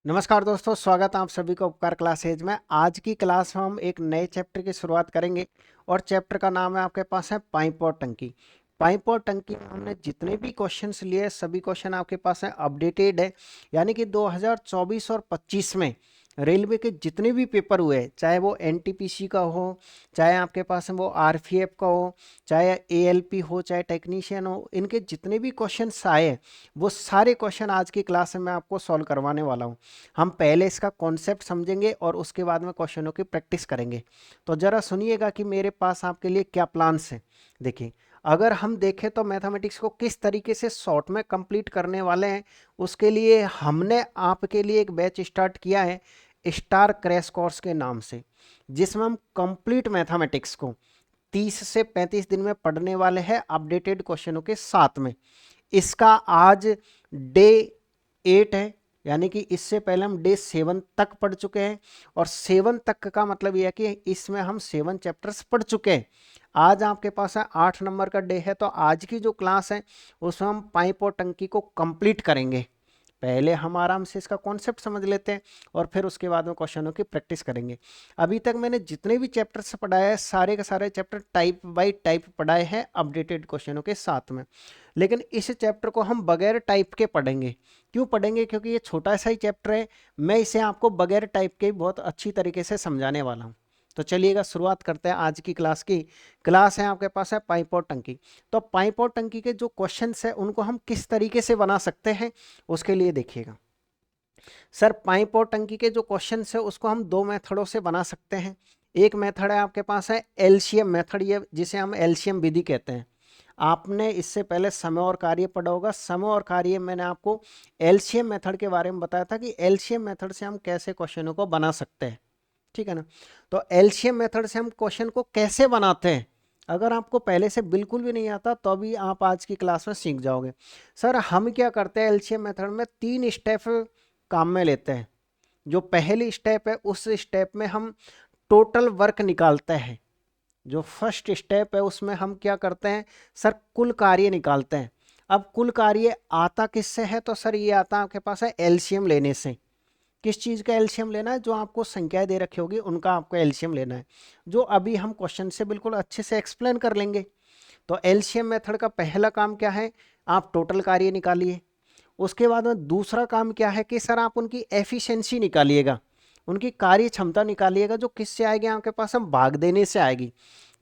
नमस्कार दोस्तों, स्वागत है आप सभी का उपकार क्लासेज में। आज की क्लास में हम एक नए चैप्टर की शुरुआत करेंगे और चैप्टर का नाम है आपके पास है पाइप और टंकी। पाइप और टंकी में हमने जितने भी क्वेश्चंस लिए सभी क्वेश्चन आपके पास है अपडेटेड है, यानी कि 2024 और 25 में रेलवे के जितने भी पेपर हुए, चाहे वो एनटीपीसी का हो, चाहे आपके पास है वो आरपीएफ का हो, चाहे एएलपी हो, चाहे टेक्नीशियन हो, इनके जितने भी क्वेश्चंस आए वो सारे क्वेश्चन आज की क्लास में मैं आपको सॉल्व करवाने वाला हूँ। हम पहले इसका कॉन्सेप्ट समझेंगे और उसके बाद में क्वेश्चनों की प्रैक्टिस करेंगे। तो जरा सुनिएगा कि मेरे पास आपके लिए क्या प्लान्स हैं। देखिए, अगर हम देखें तो मैथमेटिक्स को किस तरीके से शॉर्ट में कंप्लीट करने वाले हैं, उसके लिए हमने आपके लिए एक बैच स्टार्ट किया है स्टार क्रैश कोर्स के नाम से, जिसमें हम कंप्लीट मैथमेटिक्स को 30 से 35 दिन में पढ़ने वाले हैं अपडेटेड क्वेश्चनों के साथ में। इसका आज डे 8 है, यानी कि इससे पहले हम डे 7 तक पढ़ चुके हैं और 7 तक का मतलब यह है कि इसमें हम 7 चैप्टर्स पढ़ चुके हैं। आज आपके पास है 8 नंबर का डे है, तो आज की जो क्लास है उसमें हम पाइप और टंकी को कंप्लीट करेंगे। पहले हम आराम से इसका कॉन्सेप्ट समझ लेते हैं और फिर उसके बाद में क्वेश्चनों की प्रैक्टिस करेंगे। अभी तक मैंने जितने भी चैप्टर्स पढ़ाए हैं सारे के सारे चैप्टर टाइप बाय टाइप पढ़ाए हैं अपडेटेड क्वेश्चनों के साथ में, लेकिन इस चैप्टर को हम बगैर टाइप के पढ़ेंगे। क्यों पढ़ेंगे? क्योंकि ये छोटा सा ही चैप्टर है, मैं इसे आपको बगैर टाइप के बहुत अच्छी तरीके से समझाने वाला हूँ। तो चलिएगा शुरुआत करते हैं आज की क्लास की। क्लास है आपके पास है पाइप और टंकी। तो पाइप और टंकी के जो क्वेश्चंस है उनको हम किस तरीके से बना सकते हैं उसके लिए देखिएगा। सर, पाइप और टंकी के जो क्वेश्चंस है उसको हम दो मेथडों से बना सकते हैं। एक मेथड है आपके पास है एलसीएम मेथड, ये जिसे हम एलसीएम विधि कहते हैं। आपने इससे पहले समय और कार्य पढ़ा होगा। समय और कार्य मैंने आपको एलसीएम मेथड के बारे में बताया था कि एलसीएम मेथड से हम कैसे क्वेश्चनों को बना सकते हैं, ठीक है ना। तो एलसीएम मेथड से हम क्वेश्चन को कैसे बनाते हैं, अगर आपको पहले से बिल्कुल भी नहीं आता तो भी आप आज की क्लास में सीख जाओगे। सर, हम क्या करते हैं एलसीएम मेथड में 3 स्टेप काम में लेते हैं। जो पहली स्टेप है उस स्टेप में हम टोटल वर्क निकालते हैं। जो फर्स्ट स्टेप है उसमें हम क्या करते हैं सर, कुल कार्य निकालते हैं। अब कुल कार्य आता किससे है? तो सर ये आता है आपके पास है एलसीएम लेने से। किस चीज़ का एलसीएम लेना है? जो आपको संख्याएं दे रखी होगी उनका आपको एलसीएम लेना है, जो अभी हम क्वेश्चन से बिल्कुल अच्छे से एक्सप्लेन कर लेंगे। तो एलसीएम मेथड का पहला काम क्या है? आप टोटल कार्य निकालिए। उसके बाद में दूसरा काम क्या है कि सर आप उनकी एफिशिएंसी निकालिएगा, उनकी कार्य क्षमता निकालिएगा, जो किससे आएगी आपके पास? हम भाग देने से आएगी।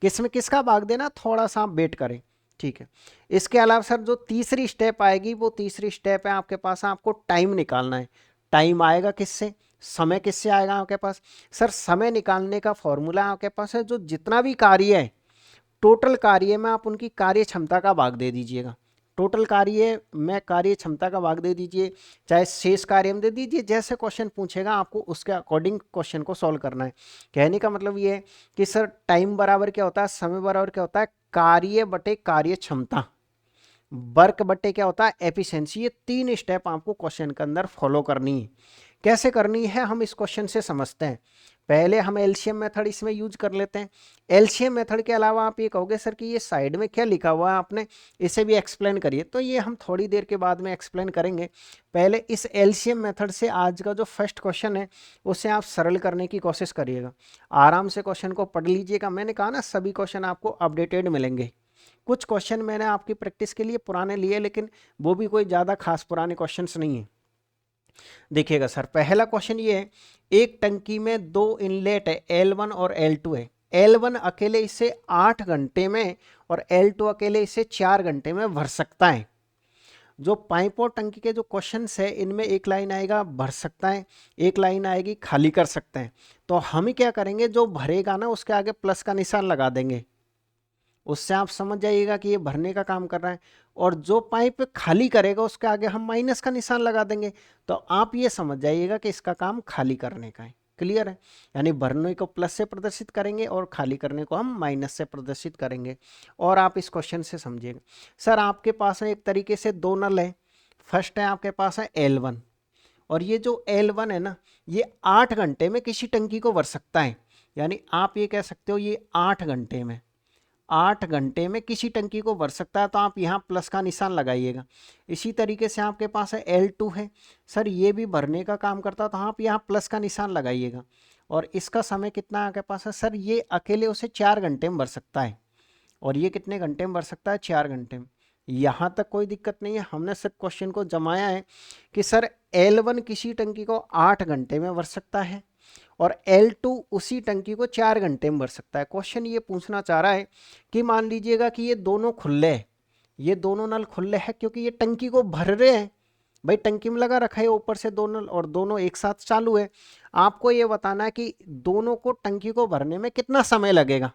किस में किसका भाग देना? थोड़ा सा आप वेट करें, ठीक है। इसके अलावा सर जो तीसरी स्टेप आएगी वो तीसरी स्टेप है आपके पास, आपको टाइम निकालना है। टाइम आएगा किससे? समय किससे आएगा आपके पास? सर समय निकालने का फॉर्मूला आपके पास है, जो जितना भी कार्य है टोटल कार्य में आप उनकी कार्य क्षमता का भाग दे दीजिएगा। टोटल कार्य में कार्य क्षमता का भाग दे दीजिए, चाहे शेष कार्य में दे दीजिए। जैसे क्वेश्चन पूछेगा आपको उसके अकॉर्डिंग क्वेश्चन को सॉल्व करना है। कहने का मतलब ये है कि सर टाइम बराबर क्या होता है, समय बराबर क्या होता है? कार्य बटे कार्य क्षमता। वर्क बटे क्या होता है? एफिशिएंसी। ये 3 स्टेप आपको क्वेश्चन के अंदर फॉलो करनी है। कैसे करनी है हम इस क्वेश्चन से समझते हैं। पहले हम एलसीएम मेथड इसमें यूज कर लेते हैं। एलसीएम मेथड के अलावा आप ये कहोगे सर कि ये साइड में क्या लिखा हुआ है आपने, इसे भी एक्सप्लेन करिए। तो ये हम थोड़ी देर के बाद में एक्सप्लेन करेंगे। पहले इस एलसीएम मेथड से आज का जो फर्स्ट क्वेश्चन है उसे आप सरल करने की कोशिश करिएगा। आराम से क्वेश्चन को पढ़ लीजिएगा। मैंने कहा ना सभी क्वेश्चन आपको अपडेटेड मिलेंगे। कुछ क्वेश्चन मैंने आपकी प्रैक्टिस के लिए पुराने लिए, लेकिन वो भी कोई ज़्यादा खास पुराने क्वेश्चंस नहीं है। देखिएगा सर, पहला क्वेश्चन ये है, एक टंकी में 2 इनलेट है L1 और L2 है। L1 अकेले इसे 8 घंटे में और L2 अकेले इसे 4 घंटे में भर सकता है। जो पाइप और टंकी के जो क्वेश्चन है इनमें एक लाइन आएगा भर सकता है, एक लाइन आएगी खाली कर सकते हैं। तो हम क्या करेंगे, जो भरेगा ना उसके आगे प्लस का निशान लगा देंगे। उससे आप समझ जाइएगा कि ये भरने का काम कर रहा है। और जो पाइप खाली करेगा उसके आगे हम माइनस का निशान लगा देंगे। तो आप ये समझ जाइएगा कि इसका काम खाली करने का है। क्लियर है? यानी भरने को प्लस से प्रदर्शित करेंगे और खाली करने को हम माइनस से प्रदर्शित करेंगे। और आप इस क्वेश्चन से समझिएगा। सर आपके पास है एक तरीके से 2 नल है। फर्स्ट है आपके पास है L1, और ये जो L1 है ना, ये 8 घंटे में किसी टंकी को भर सकता है। यानी आप ये कह सकते हो ये 8 घंटे में 8 घंटे में किसी टंकी को भर सकता है, तो आप यहाँ प्लस का निशान लगाइएगा। इसी तरीके से आपके पास है L2 है, सर ये भी भरने का काम करता है, तो आप यहाँ प्लस का निशान लगाइएगा। और इसका समय कितना है आपके पास है, सर ये अकेले उसे 4 घंटे में भर सकता है, और ये कितने घंटे में भर सकता है, 4 घंटे में। यहाँ तक कोई दिक्कत नहीं है, हमने सिर्फ क्वेश्चन को जमाया है कि सर L1 किसी टंकी को 8 घंटे में भर सकता है और L2 उसी टंकी को 4 घंटे में भर सकता है। क्वेश्चन ये पूछना चाह रहा है कि मान लीजिएगा कि ये दोनों खुले हैं, ये दोनों नल खुले हैं क्योंकि ये टंकी को भर रहे हैं, भाई टंकी में लगा रखा है ऊपर से दो नल और दोनों एक साथ चालू है। आपको ये बताना है कि दोनों को टंकी को भरने में कितना समय लगेगा,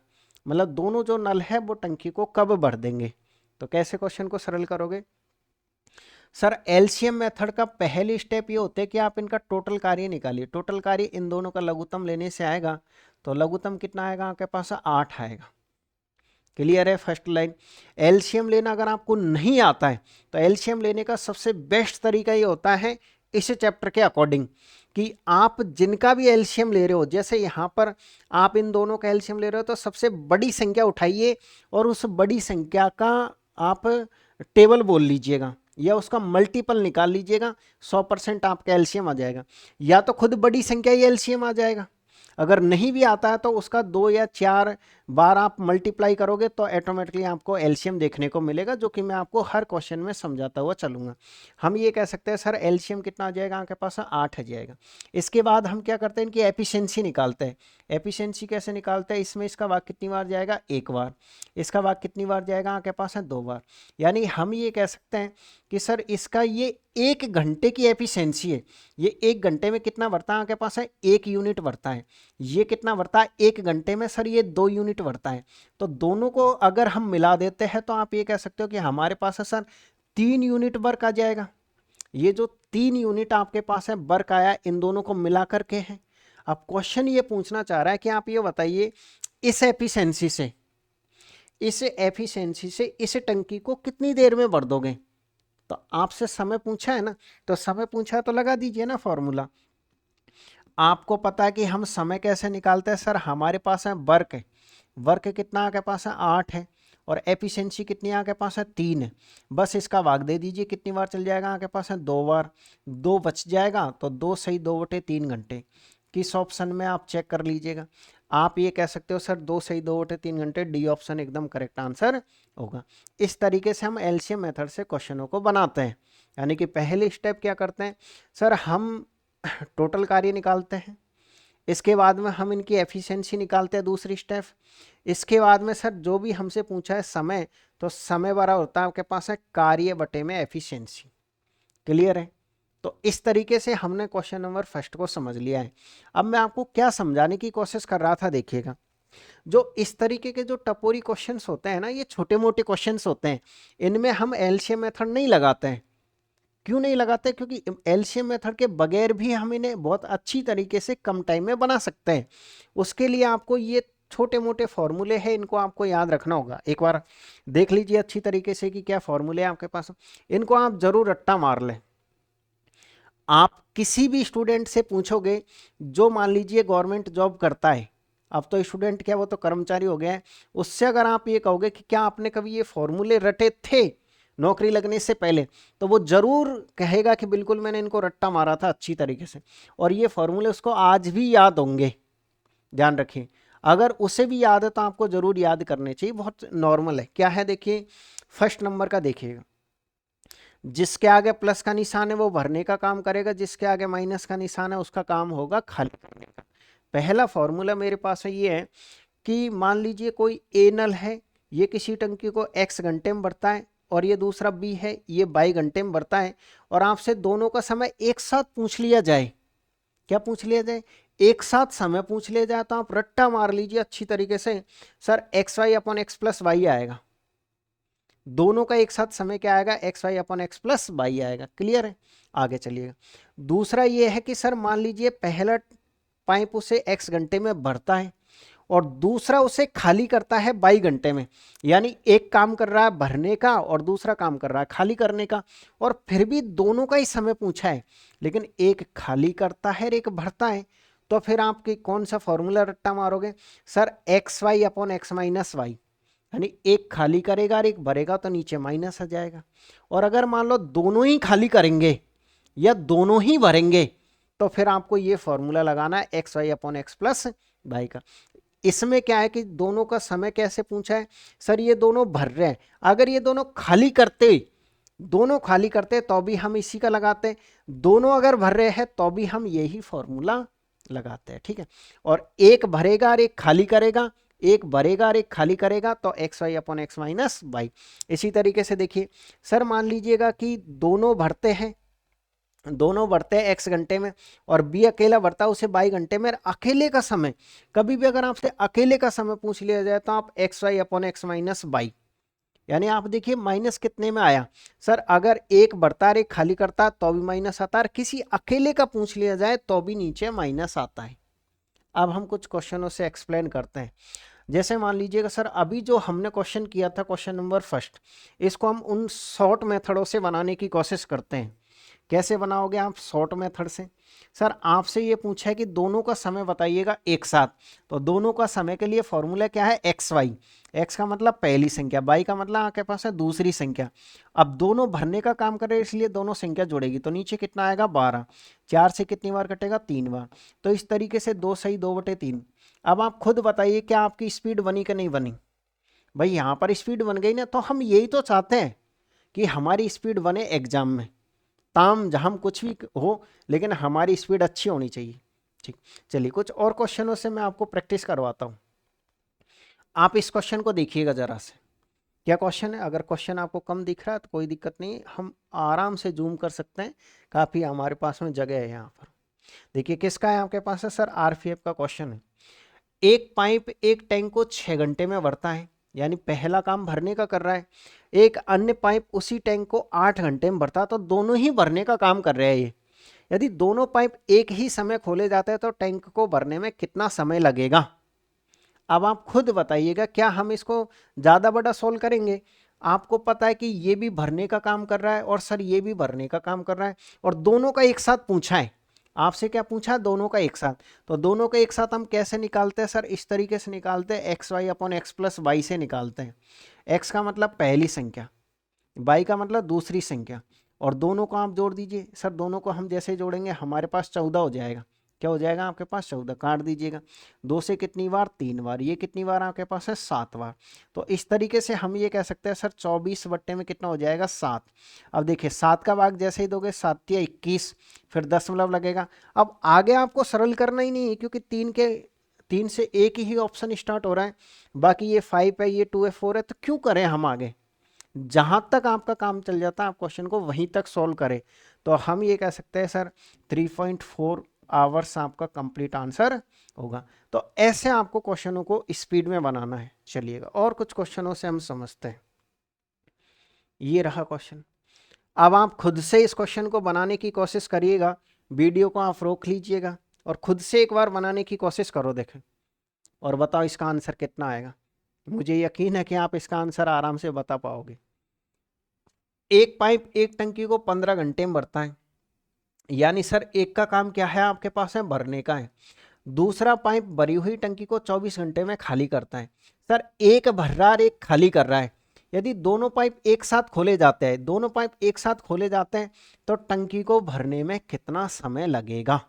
मतलब दोनों जो नल है वो टंकी को कब भर देंगे। तो कैसे क्वेश्चन को सरल करोगे, सर एलसीएम मेथड का पहली स्टेप ये होता है कि आप इनका टोटल कार्य निकालिए। टोटल कार्य इन दोनों का लघुत्तम लेने से आएगा, तो लघुत्तम कितना आएगा आपके पास, 8 आएगा। क्लियर है फर्स्ट लाइन। एलसीएम लेना अगर आपको नहीं आता है तो एलसीएम लेने का सबसे बेस्ट तरीका ये होता है इस चैप्टर के अकॉर्डिंग कि आप जिनका भी एलसीएम ले रहे हो, जैसे यहाँ पर आप इन दोनों का एलसीएम ले रहे हो तो सबसे बड़ी संख्या उठाइए और उस बड़ी संख्या का आप टेबल बोल लीजिएगा या उसका मल्टीपल निकाल लीजिएगा, 100% आपका एलसीएम आ जाएगा। या तो खुद बड़ी संख्या ही एलसीएम आ जाएगा, अगर नहीं भी आता है तो उसका 2 या 4 बार आप मल्टीप्लाई करोगे तो ऑटोमेटिकली आपको एलसीएम देखने को मिलेगा, जो कि मैं आपको हर क्वेश्चन में समझाता हुआ चलूंगा। हम ये कह सकते हैं सर एलसीएम कितना आ जाएगा आपके पास, 8 आ जाएगा। इसके बाद हम क्या करते हैं, इनकी एफिशिएंसी निकालते हैं। एफिशिएंसी कैसे निकालते हैं, इसमें इसका भाग कितनी बार जाएगा, 1 बार। इसका भाग कितनी बार जाएगा आपके पास है, 2 बार। यानी हम ये कह सकते हैं कि सर इसका ये 1 घंटे की एफिशिएंसी है, ये 1 घंटे में कितना बढ़ता है आपके पास है, 1 यूनिट बढ़ता है। ये कितना बढ़ता है 1 घंटे में, सर ये 2 यूनिट बढ़ता है। तो दोनों को अगर हम मिला देते हैं तो आप ये कह सकते हो कि हमारे पास है सर 3 यूनिट वर्क आ जाएगा। ये जो 3 यूनिट आपके पास है वर्क आया, इन दोनों को मिला करके है। अब क्वेश्चन ये पूछना चाह रहा है कि आप ये बताइए इस एफिशिएंसी से इस टंकी को कितनी देर में भर दोगे। तो आपसे समय पूछा है ना, तो समय पूछा है तो लगा दीजिए ना फॉर्मूला। आपको पता है कि हम समय कैसे निकालते हैं, सर हमारे पास है वर्क है, वर्क कितना आपके पास है, 8 है, और एफिशिएंसी कितनी आपके पास है, 3 है। बस इसका भाग दे दीजिए, कितनी बार चल जाएगा आपके पास है, 2 बार। 2 बच जाएगा तो 2 सही 2/3 घंटे। किस ऑप्शन में आप चेक कर लीजिएगा। आप ये कह सकते हो सर 2 सही 2/3 घंटे, डी ऑप्शन एकदम करेक्ट आंसर होगा। इस तरीके से हम एलसीएम मेथड से क्वेश्चनों को बनाते हैं। यानी कि पहले स्टेप क्या करते हैं, सर हम टोटल कार्य निकालते हैं, इसके बाद में हम इनकी एफिशिएंसी निकालते हैं, दूसरी स्टेप। इसके बाद में सर जो भी हमसे पूछा है समय, तो समय बराबर होता है आपके पास है कार्य बटे में एफिशिएंसी। क्लियर है। तो इस तरीके से हमने क्वेश्चन नंबर फर्स्ट को समझ लिया है। अब मैं आपको क्या समझाने की कोशिश कर रहा था, देखिएगा जो इस तरीके के जो टपोरी क्वेश्चंस होते हैं ना, ये छोटे मोटे क्वेश्चंस होते हैं, इनमें हम एलसीएम मेथड नहीं लगाते हैं। क्यों नहीं लगाते, क्योंकि एलसीएम मेथड के बगैर भी हम इन्हें बहुत अच्छी तरीके से कम टाइम में बना सकते हैं। उसके लिए आपको ये छोटे मोटे फॉर्मूले हैं, इनको आपको याद रखना होगा। एक बार देख लीजिए अच्छी तरीके से कि क्या फॉर्मूले हैं आपके पास, इनको आप जरूर रट्टा मार लें। आप किसी भी स्टूडेंट से पूछोगे जो मान लीजिए गवर्नमेंट जॉब करता है, अब तो स्टूडेंट क्या, वो तो कर्मचारी हो गया है, उससे अगर आप ये कहोगे कि क्या आपने कभी ये फॉर्मूले रटे थे नौकरी लगने से पहले, तो वो जरूर कहेगा कि बिल्कुल मैंने इनको रट्टा मारा था अच्छी तरीके से, और ये फॉर्मूले उसको आज भी याद होंगे। ध्यान रखिए, अगर उसे भी याद है तो आपको जरूर याद करने चाहिए, बहुत नॉर्मल है। क्या है देखिए, फर्स्ट नंबर का देखिएगा, जिसके आगे प्लस का निशान है वो भरने का काम करेगा, जिसके आगे माइनस का निशान है उसका काम होगा खाली करने का। पहला फॉर्मूला मेरे पास है ये है कि मान लीजिए कोई ए नल है, ये किसी टंकी को x घंटे में भरता है, और ये दूसरा बी है, ये 22 घंटे में भरता है, और आपसे दोनों का समय एक साथ पूछ लिया जाए। क्या पूछ लिया जाए, एक साथ समय पूछ लिया जाए, तो आप रट्टा मार लीजिए अच्छी तरीके से, सर xy/x+y आएगा। दोनों का एक साथ समय क्या आएगा, xy/x+y आएगा। क्लियर है। आगे चलिएगा, दूसरा ये है कि सर मान लीजिए पहला पाइप उसे x घंटे में भरता है और दूसरा उसे खाली करता है 22 घंटे में। यानी एक काम कर रहा है भरने का और दूसरा काम कर रहा है खाली करने का, और फिर भी दोनों का ही समय पूछा है, लेकिन एक खाली करता है और एक भरता है। तो फिर आप कौन सा फॉर्मूला रट्टा मारोगे, सर xy/x-y। यानी एक खाली करेगा और एक भरेगा तो नीचे माइनस आ जाएगा। और अगर मान लो दोनों ही खाली करेंगे या दोनों ही भरेंगे तो फिर आपको ये फॉर्मूला लगाना है x y upon x plus y का। इसमें क्या है कि दोनों का समय कैसे पूछा है, सर ये दोनों भर रहे हैं, अगर ये दोनों खाली करते तो भी हम इसी का लगाते, दोनों अगर भर रहे हैं तो भी हम यही फॉर्मूला लगाते हैं, ठीक है। और एक भरेगा और एक खाली करेगा, एक भरेगा और एक खाली करेगा तो x y upon x minus y. इसी तरीके से देखिए सर मान लीजिएगा कि दोनों भरते हैं x घंटे में और b अकेला भरता है उसे y घंटे में। अकेले का समय, कभी भी अगर आपसे अकेले का समय पूछ लिया जाए तो आप x y upon x minus y, यानी आप देखिए माइनस कितने में आया, सर अगर एक बढ़ता है एक खाली करता तो भी माइनस आता है, किसी अकेले का पूछ लिया जाए तो भी नीचे माइनस आता है। अब हम कुछ क्वेश्चनों से एक्सप्लेन करते हैं। जैसे मान लीजिएगा सर अभी जो हमने क्वेश्चन किया था क्वेश्चन नंबर फर्स्ट, इसको हम उन शॉर्ट मेथडों से बनाने की कोशिश करते हैं। कैसे बनाओगे आप शॉर्ट मेथड से, सर आपसे ये पूछा है कि दोनों का समय बताइएगा एक साथ, तो दोनों का समय के लिए फॉर्मूला क्या है एक्स वाई, एक्स का मतलब पहली संख्या, वाई का मतलब आपके पास है दूसरी संख्या। अब दोनों भरने का काम कर रहे हैं इसलिए दोनों संख्या जुड़ेगी, तो नीचे कितना आएगा 12, 4 से कितनी बार कटेगा 3 बार, तो इस तरीके से 2 सही 2/3। अब आप खुद बताइए क्या आपकी स्पीड बनी कि नहीं बनी, भाई यहाँ पर स्पीड बन गई ना, तो हम यही तो चाहते हैं कि हमारी स्पीड बने एग्जाम में, ताम हम कुछ भी हो लेकिन हमारी स्पीड अच्छी होनी चाहिए, ठीक। चलिए कुछ और क्वेश्चनों से मैं आपको प्रैक्टिस करवाता हूँ। आप इस क्वेश्चन को देखिएगा जरा से, क्या क्वेश्चन है, अगर क्वेश्चन आपको कम दिख रहा है तो कोई दिक्कत नहीं, हम आराम से जूम कर सकते हैं, काफ़ी हमारे पास में जगह है यहाँ पर। देखिए किसका है आपके पास है, सर आरपीएफ का क्वेश्चन है। एक पाइप एक टैंक को 6 घंटे में भरता है, यानी पहला काम भरने का कर रहा है, एक अन्य पाइप उसी टैंक को 8 घंटे में भरता है, तो दोनों ही भरने का काम कर रहे हैं ये। यदि दोनों पाइप एक ही समय खोले जाते हैं तो टैंक को भरने में कितना समय लगेगा। अब आप खुद बताइएगा क्या हम इसको ज़्यादा बड़ा सोल्व करेंगे, आपको पता है कि ये भी भरने का काम कर रहा है और सर ये भी भरने का काम कर रहा है और दोनों का एक साथ पूछा है, आपसे क्या पूछा दोनों का एक साथ, तो दोनों का एक साथ हम कैसे निकालते हैं, सर इस तरीके से निकालते हैं, x y upon x plus y से निकालते हैं। एक्स का मतलब पहली संख्या, वाई का मतलब दूसरी संख्या, और दोनों को आप जोड़ दीजिए, सर दोनों को हम जैसे जोड़ेंगे हमारे पास 14 हो जाएगा, क्या हो जाएगा आपके पास 14, काट दीजिएगा, 2 से कितनी बार 3 बार, ये कितनी बार आपके पास है 7 बार, तो इस तरीके से हम ये कह सकते हैं सर 24 बट्टे में कितना हो जाएगा 7। अब देखिए 7 का भाग जैसे ही दोगे 7 या 21, फिर दशमलव लगेगा। अब आगे आपको सरल करना ही नहीं है क्योंकि 3 से एक ही ऑप्शन स्टार्ट हो रहा है, बाकी ये 5 है, ये 2 है, 4 है, तो क्यों करें हम आगे, जहां तक आपका काम चल जाता है आप क्वेश्चन को वहीं तक सॉल्व करें। तो हम ये कह सकते हैं सर 3.4 आवर्स आपका कंप्लीट आंसर होगा। तो ऐसे आपको क्वेश्चनों को स्पीड में बनाना है। चलिएगा और कुछ क्वेश्चनों से हम समझते हैं। ये रहा क्वेश्चन, अब आप खुद से इस क्वेश्चन को बनाने की कोशिश करिएगा, वीडियो को आप रोक लीजिएगा और खुद से एक बार बनाने की कोशिश करो, देखें और बताओ इसका आंसर कितना आएगा। मुझे यकीन है कि आप इसका आंसर आराम से बता पाओगे। एक पाइप एक टंकी को 15 घंटे में भरता है, यानी सर एक का काम क्या है आपके पास है भरने का है, दूसरा पाइप भरी हुई टंकी को 24 घंटे में खाली करता है। सर एक भर रहा है एक खाली कर रहा है, यदि दोनों पाइप एक साथ खोले जाते हैं, दोनों पाइप एक साथ खोले जाते हैं तो टंकी को भरने में कितना समय लगेगा।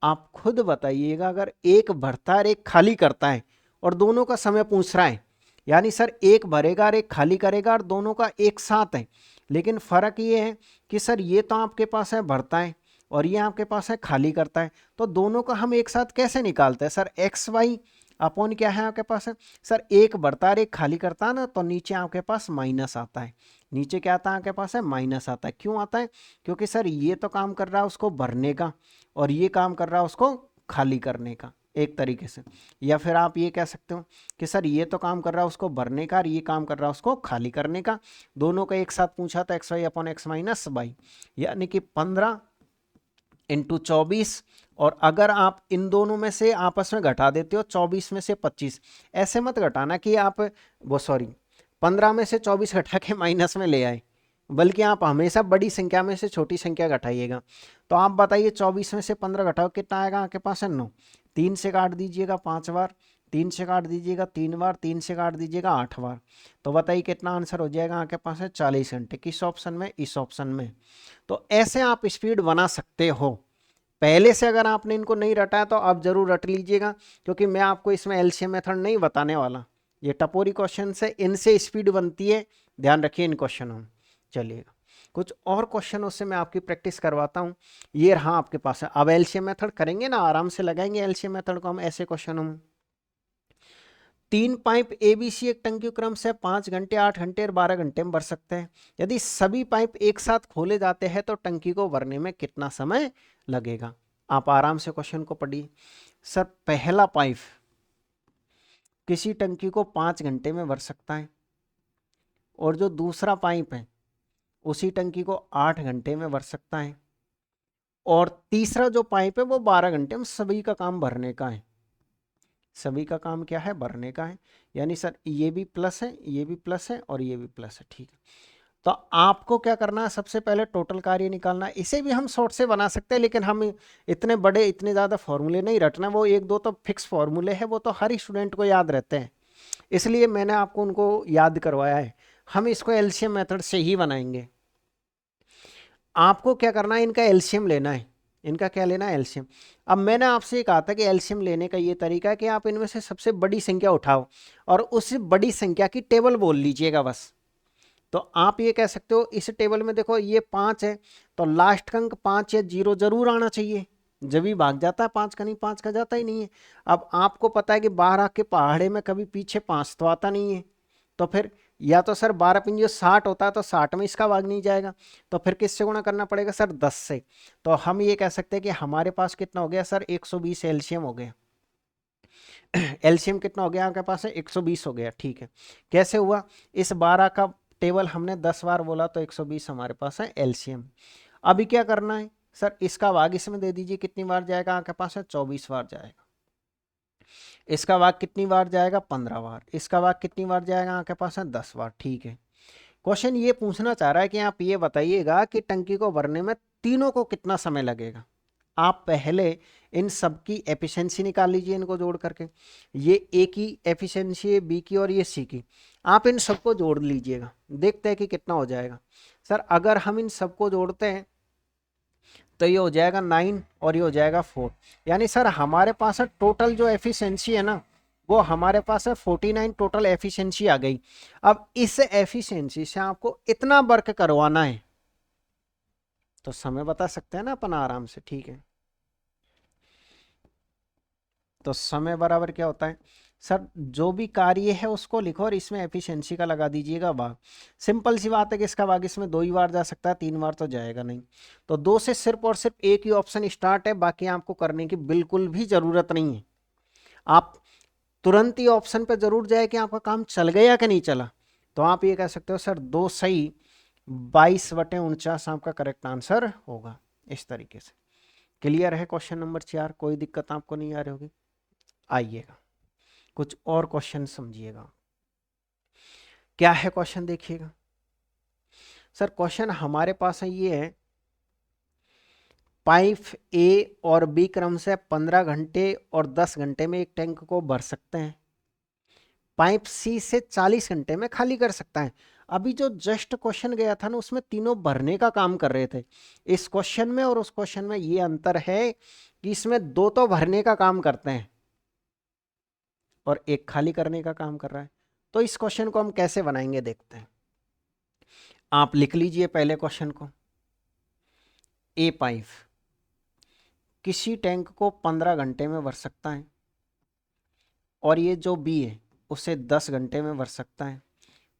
आप खुद बताइएगा, अगर एक भरता है एक खाली करता है और दोनों का समय पूछ रहा है, यानी सर एक भरेगा और एक खाली करेगा और दोनों का एक साथ है, लेकिन फ़र्क ये है कि सर ये तो आपके पास है भरता है और ये आपके पास है खाली करता है, तो दोनों का हम एक साथ कैसे निकालते हैं, सर एक्स वाई अपॉन क्या है आपके पास है, सर एक भरता है एक खाली करता है ना, तो नीचे आपके पास माइनस आता है, नीचे क्या आता है आपके पास है माइनस आता है। क्यों आता है, क्योंकि सर ये तो काम कर रहा है उसको भरने का और ये काम कर रहा है उसको खाली करने का, एक तरीके से। या फिर आप ये कह सकते हो कि सर ये तो काम कर रहा है उसको भरने का और ये काम कर रहा है उसको खाली करने का, दोनों का एक साथ पूछा था x y upon x minus y, यानी कि 15 इंटू 24, और अगर आप इन दोनों में से आपस में घटा देते हो 24 में से 25, ऐसे मत घटाना कि आप 15 में से 24 घटा के माइनस में ले आए, बल्कि आप हमेशा बड़ी संख्या में से छोटी संख्या घटाइएगा। तो आप बताइए 24 में से 15 घटाओ कितना आएगा आपके पास है 9, 3 से काट दीजिएगा 5 बार, 3 से काट दीजिएगा 3 बार, 3 से काट दीजिएगा 8 बार, तो बताइए कितना आंसर हो जाएगा आपके पास है 40 घंटे। किस ऑप्शन में? इस ऑप्शन में। तो ऐसे आप स्पीड बना सकते हो। पहले से अगर आपने इनको नहीं रटा है तो आप जरूर रट लीजिएगा, क्योंकि मैं आपको इसमें एलसीएम मेथड नहीं बताने वाला। ये टपोरी क्वेश्चन से इनसे स्पीड बनती है, ध्यान रखिए इन क्वेश्चनों में। चलिएगा कुछ और क्वेश्चनों से मैं आपकी प्रैक्टिस करवाता हूँ। ये रहा आपके पास है। अब एलसीएम मेथड करेंगे ना, आराम से लगाएंगे एलसीएम मेथड को हम ऐसे क्वेश्चनों में। 3 पाइप एबीसी एक टंकी क्रम से 5 घंटे, 8 घंटे और 12 घंटे में भर सकते हैं। यदि सभी पाइप एक साथ खोले जाते हैं तो टंकी को भरने में कितना समय लगेगा? आप आराम से क्वेश्चन को पढ़िए। सर पहला पाइप किसी टंकी को 5 घंटे में भर सकता है, और जो दूसरा पाइप है उसी टंकी को 8 घंटे में भर सकता है, और तीसरा जो पाइप है वो 12 घंटे में। सभी का काम भरने का है, सभी का काम क्या है? भरने का है। यानी सर ये भी प्लस है, ये भी प्लस है और ये भी प्लस है, ठीक है। तो आपको क्या करना है? सबसे पहले टोटल कार्य निकालना है। इसे भी हम शॉर्ट से बना सकते हैं, लेकिन हम इतने बड़े इतने ज़्यादा फॉर्मूले नहीं रटना। वो एक दो तो फिक्स फॉर्मूले हैं, वो तो हर स्टूडेंट को याद रहते हैं, इसलिए मैंने आपको उनको याद करवाया है। हम इसको एलसीएम मेथड से ही बनाएंगे। आपको क्या करना है? इनका एलसीएम लेना है। इनका क्या लेना है? एलसीएम। अब मैंने आपसे कहा था कि एलसीएम लेने का ये तरीका है कि आप इनमें से सबसे बड़ी संख्या उठाओ और उस बड़ी संख्या की टेबल बोल लीजिएगा बस। तो आप ये कह सकते हो इस टेबल में देखो ये 5 है, तो लास्ट का अंक 5 या 0 जरूर आना चाहिए। जब भी भाग जाता है 5 का, नहीं 5 का जाता ही नहीं है। अब आपको पता है कि 12 के पहाड़े में कभी पीछे 5 तो आता नहीं है, तो फिर या तो सर 12 पंजे 60 होता है, तो 60 में इसका भाग नहीं जाएगा, तो फिर किससे गुणा करना पड़ेगा? सर 10 से। तो हम ये कह सकते हैं कि हमारे पास कितना हो गया सर? 120 एलसीएम हो गया। एलसीएम कितना हो गया आपके पास है? 120 हो गया, ठीक है। कैसे हुआ? इस 12 का टेबल हमने 10 बार बोला तो 120 हमारे पास है एलसीएम। अभी क्या करना है? सर इसका भाग इसमें दे दीजिए, कितनी बार जाएगा आपके पास है? 24 बार जाएगा। इसका भाग कितनी बार जाएगा? 15 बार। इसका भाग कितनी बार जाएगा आपके पास है? 10 बार, ठीक है। क्वेश्चन ये पूछना चाह रहा है कि आप ये बताइएगा कि टंकी को भरने में तीनों को कितना समय लगेगा। आप पहले इन सब की एफिशिएंसी निकाल लीजिए इनको जोड़ करके। ये ए की एफिशिएंसी है, बी की और ये सी की। आप इन सबको जोड़ लीजिएगा, देखते हैं कि कितना हो जाएगा। सर अगर हम इन सबको जोड़ते हैं तो ये हो जाएगा 9 और ये हो जाएगा 4। यानी सर हमारे पास है टोटल जो एफिशिएंसी है ना, वो हमारे पास है 49 टोटल एफिशिएंसी आ गई। अब इस एफिशिएंसी से आपको इतना वर्क करवाना है, तो समय बता सकते हैं ना अपन आराम से, ठीक है। तो समय बराबर क्या होता है? सर जो भी कार्य है उसको लिखो और इसमें एफिशिएंसी का लगा दीजिएगा भाग। सिंपल सी बात है कि इसका भाग इसमें 2 ही बार जा सकता है, 3 बार तो जाएगा नहीं। तो 2 से सिर्फ और सिर्फ एक ही ऑप्शन स्टार्ट है, बाकी आपको करने की बिल्कुल भी जरूरत नहीं है। आप तुरंत ही ऑप्शन पे जरूर जाए कि आपका काम चल गया कि नहीं चला। तो आप ये कह सकते हो सर 2 सही 22/49 आपका करेक्ट आंसर होगा। इस तरीके से क्लियर है क्वेश्चन नंबर 4? कोई दिक्कत आपको नहीं आ रही होगी? आइएगा कुछ और क्वेश्चन समझिएगा। क्या है क्वेश्चन देखिएगा। सर क्वेश्चन हमारे पास है ये है, पाइप ए और बी क्रम से 15 घंटे और 10 घंटे में एक टैंक को भर सकते हैं। पाइप सी से 40 घंटे में खाली कर सकता है। अभी जो जस्ट क्वेश्चन गया था ना, उसमें तीनों भरने का काम कर रहे थे। इस क्वेश्चन में और उस क्वेश्चन में ये अंतर है कि इसमें 2 तो भरने का काम करते हैं और एक खाली करने का काम कर रहा है। तो इस क्वेश्चन को हम कैसे बनाएंगे देखते हैं। आप लिख लीजिए पहले क्वेश्चन को। ए पाइप किसी टैंक को 15 घंटे में भर सकता है, और ये जो बी है उसे 10 घंटे में भर सकता है,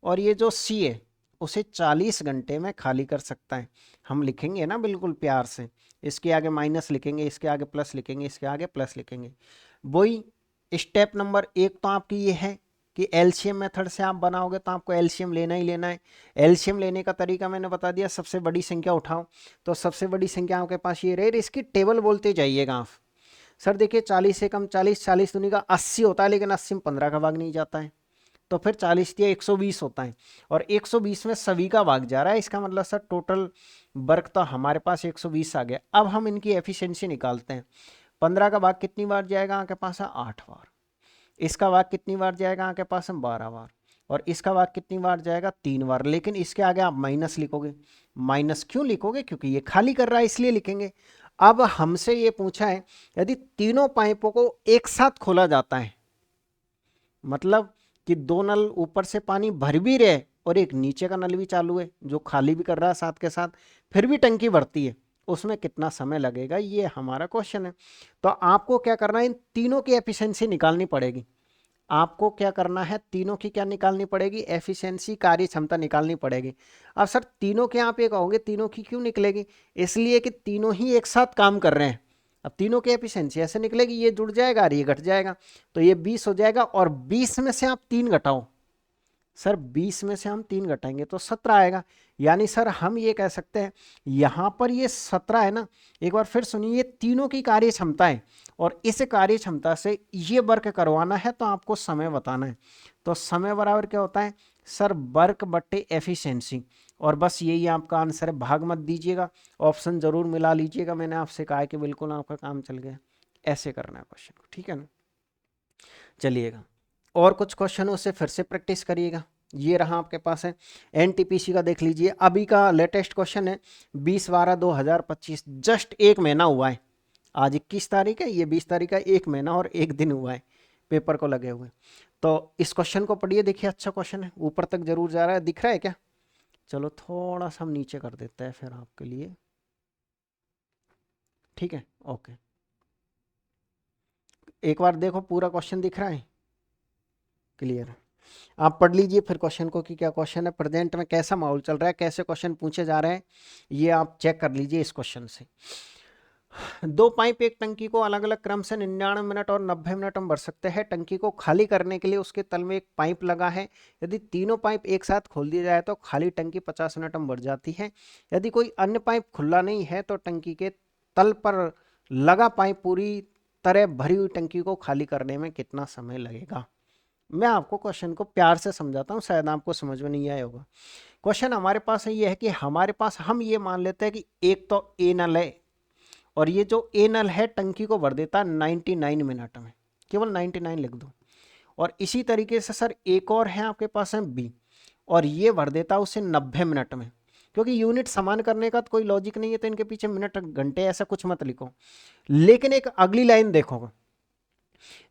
और ये जो सी है उसे 40 घंटे में खाली कर सकता है। हम लिखेंगे ना बिल्कुल प्यार से, इसके आगे माइनस लिखेंगे, इसके आगे प्लस लिखेंगे, इसके आगे प्लस लिखेंगे। वही स्टेप नंबर 1 तो आपकी ये है कि एलसीएम मेथड से आप बनाओगे तो आपको एलसीएम लेना ही लेना है। एलसीएम लेने का तरीका मैंने बता दिया, सबसे बड़ी संख्या उठाओ। तो सबसे बड़ी संख्या आपके पास ये रहे, इसकी टेबल बोलते जाइएगा आप। सर देखिए 40 से कम 40, 40 दूनी का 80 होता है, लेकिन 80 में 15 का भाग नहीं जाता है, तो फिर 40 दिया 120 होता है, और 120 में सभी का भाग जा रहा है। इसका मतलब सर टोटल वर्क तो हमारे पास 120 आ गया। अब हम इनकी एफिशिएंसी निकालते हैं। 15 का भाग कितनी बार जाएगा आपके पास है? 8 बार। इसका भाग कितनी बार जाएगा आपके पास में 12 बार, और इसका भाग कितनी बार जाएगा 3 बार। लेकिन इसके आगे आप माइनस लिखोगे। माइनस क्यों लिखोगे? क्योंकि ये खाली कर रहा है इसलिए लिखेंगे। अब हमसे ये पूछा है यदि तीनों पाइपों को एक साथ खोला जाता है, मतलब कि दो नल ऊपर से पानी भर भी रहे और एक नीचे का नल भी चालू है जो खाली भी कर रहा है साथ के साथ, फिर भी टंकी भरती है, उसमें कितना समय लगेगा, ये हमारा क्वेश्चन है। तो आपको क्या करना है, इन तीनों की एफिशिएंसी निकालनी पड़ेगी। आपको क्या करना है, तीनों की क्या निकालनी पड़ेगी, एफिशिएंसी, कार्य क्षमता निकालनी पड़ेगी। अब सर तीनों के आप ये कहोगे तीनों की क्यों निकलेगी, इसलिए कि तीनों ही एक साथ काम कर रहे हैं। अब तीनों की एफिशिएंसी ऐसे निकलेगी, ये जुड़ जाएगा और ये घट जाएगा, तो ये 20 हो जाएगा, और 20 में से आप 3 घटाओ। सर 20 में से हम 3 घटाएंगे तो 17 आएगा। यानी सर हम ये कह सकते हैं यहां पर ये 17 है ना, एक बार फिर सुनिए, ये तीनों की कार्य क्षमता है और इस कार्य क्षमता से ये वर्क करवाना है तो आपको समय बताना है। तो समय बराबर क्या होता है सर, वर्क बट्टे एफिशिएंसी, और बस यही आपका आंसर है। भाग मत दीजिएगा, ऑप्शन जरूर मिला लीजिएगा, मैंने आपसे कहा है कि बिल्कुल आपका काम चल गया। ऐसे करना है क्वेश्चन को, ठीक है ना। चलिएगा, और कुछ क्वेश्चन उससे फिर से प्रैक्टिस करिएगा। ये रहा आपके पास है एनटीपीसी का, देख लीजिए अभी का लेटेस्ट क्वेश्चन है 20/12/2025, जस्ट एक महीना हुआ है। आज 21 तारीख है, ये 20 तारीख का, एक महीना और एक दिन हुआ है पेपर को लगे हुए। तो इस क्वेश्चन को पढ़िए, देखिए अच्छा क्वेश्चन है, ऊपर तक जरूर जा रहा है, दिख रहा है क्या? चलो थोड़ा सा हम नीचे कर देते हैं फिर आपके लिए, ठीक है, ओके। एक बार देखो पूरा क्वेश्चन दिख रहा है, क्लियर है। आप पढ़ लीजिए फिर क्वेश्चन को कि क्या क्वेश्चन है, प्रेजेंट में कैसा माहौल चल रहा है, कैसे क्वेश्चन पूछे जा रहे हैं, ये आप चेक कर लीजिए इस क्वेश्चन से। दो पाइप एक टंकी को अलग अलग क्रम से 99 मिनट और 90 मिनट में भर सकते हैं। टंकी को खाली करने के लिए उसके तल में एक पाइप लगा है। यदि तीनों पाइप एक साथ खोल दिया जाए तो खाली टंकी 50 मिनट में भर जाती है। यदि कोई अन्य पाइप खुला नहीं है तो टंकी के तल पर लगा पाइप पूरी तरह भरी हुई टंकी को खाली करने में कितना समय लगेगा। मैं आपको क्वेश्चन को प्यार से समझाता हूँ, शायद आपको समझ में नहीं आया होगा। क्वेश्चन हमारे पास ये है कि हमारे पास, हम ये मान लेते हैं कि एक तो ए नल है, और ये जो ए नल है टंकी को भर देता है 99 मिनट में, केवल 99 लिख दो। और इसी तरीके से सर एक और है आपके पास है बी, और ये भर देता है उसे 90 मिनट में। क्योंकि यूनिट समान करने का तो कोई लॉजिक नहीं है, तो इनके पीछे मिनट घंटे ऐसा कुछ मत लिखो। लेकिन एक अगली लाइन देखो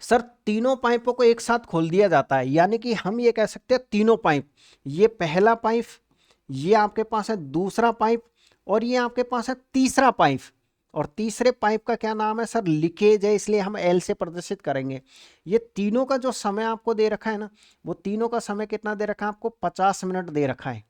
सर, तीनों पाइपों को एक साथ खोल दिया जाता है, यानी कि हम ये कह सकते हैं तीनों पाइप, ये पहला पाइप, ये आपके पास है दूसरा पाइप, और ये आपके पास है तीसरा पाइप। और तीसरे पाइप का क्या नाम है सर, लीकेज है, इसलिए हम एल से प्रदर्शित करेंगे। ये तीनों का जो समय आपको दे रखा है ना, वो तीनों का समय कितना दे रखा है आपको, 50 मिनट दे रखा है।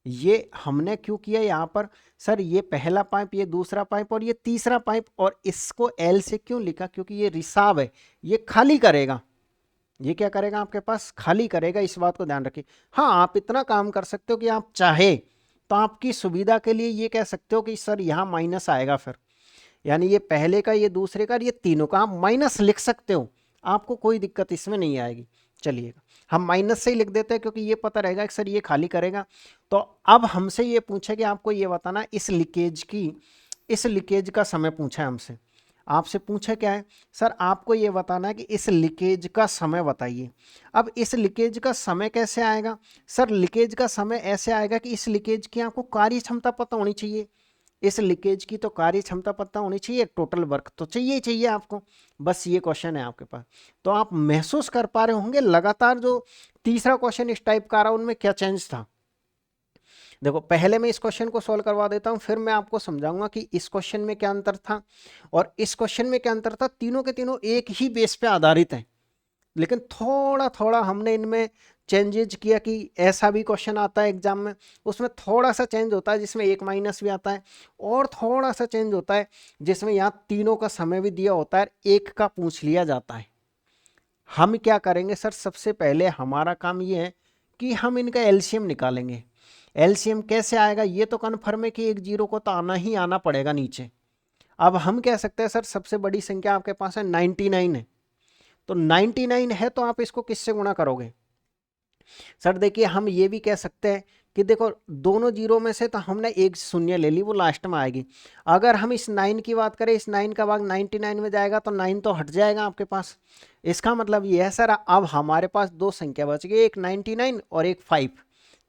ये हमने क्यों किया यहाँ पर सर, ये पहला पाइप, ये दूसरा पाइप और ये तीसरा पाइप, और इसको एल से क्यों लिखा, क्योंकि ये रिसाव है, ये खाली करेगा। ये क्या करेगा आपके पास, खाली करेगा, इस बात को ध्यान रखिए। हाँ, आप इतना काम कर सकते हो कि आप चाहे तो आपकी सुविधा के लिए ये कह सकते हो कि सर यहाँ माइनस आएगा, फिर यानी ये पहले का, ये दूसरे का, ये तीनों का आप माइनस लिख सकते हो, आपको कोई दिक्कत इसमें नहीं आएगी। चलिएगा, हम माइनस से ही लिख देते हैं क्योंकि ये पता रहेगा कि सर ये खाली करेगा। तो अब हमसे ये पूछे कि आपको ये बताना इस लीकेज का समय पूछा है हमसे। आपसे पूछे क्या है सर, आपको ये बताना है कि इस लीकेज का समय बताइए। अब इस लीकेज का समय कैसे आएगा सर, लीकेज का समय ऐसे आएगा कि इस लीकेज की आपको कार्य क्षमता पता होनी चाहिए। इस लीकेज की तो कार्य क्षमता पता होनी चाहिए, टोटल वर्क तो चाहिए चाहिए आपको। बस ये क्वेश्चन है आपके पास। तो आप महसूस कर पा रहे होंगे लगातार जो तीसरा क्वेश्चन इस टाइप का आ रहा उनमें क्या चेंज था। देखो, पहले मैं इस क्वेश्चन को सॉल्व करवा देता हूं, फिर मैं आपको समझाऊंगा कि इस क्वेश्चन में क्या अंतर था और इस क्वेश्चन में क्या अंतर था। तीनों के तीनों एक ही बेस पे आधारित हैं, लेकिन थोड़ा थोड़ा हमने इनमें चेंजेज किया कि ऐसा भी क्वेश्चन आता है एग्जाम में, उसमें थोड़ा सा चेंज होता है जिसमें एक माइनस भी आता है, और थोड़ा सा चेंज होता है जिसमें यहाँ तीनों का समय भी दिया होता है, एक का पूछ लिया जाता है। हम क्या करेंगे सर, सबसे पहले हमारा काम ये है कि हम इनका एलसीएम निकालेंगे। एलसीएम कैसे आएगा, ये तो कन्फर्म है कि एक जीरो को तो आना ही आना पड़ेगा नीचे। अब हम कह सकते हैं सर सबसे बड़ी संख्या आपके पास है 99 है, तो 99 है तो आप इसको किससे गुणा करोगे सर। देखिए, हम ये भी कह सकते हैं कि देखो दोनों जीरो में से तो हमने एक शून्य ले ली, वो लास्ट में आएगी। अगर हम इस 9 की बात करें, इस 9 का भाग 99 में जाएगा तो 9 तो हट जाएगा आपके पास। इसका मतलब ये है सर, अब हमारे पास दो संख्या बच गई, एक 99 और एक 5।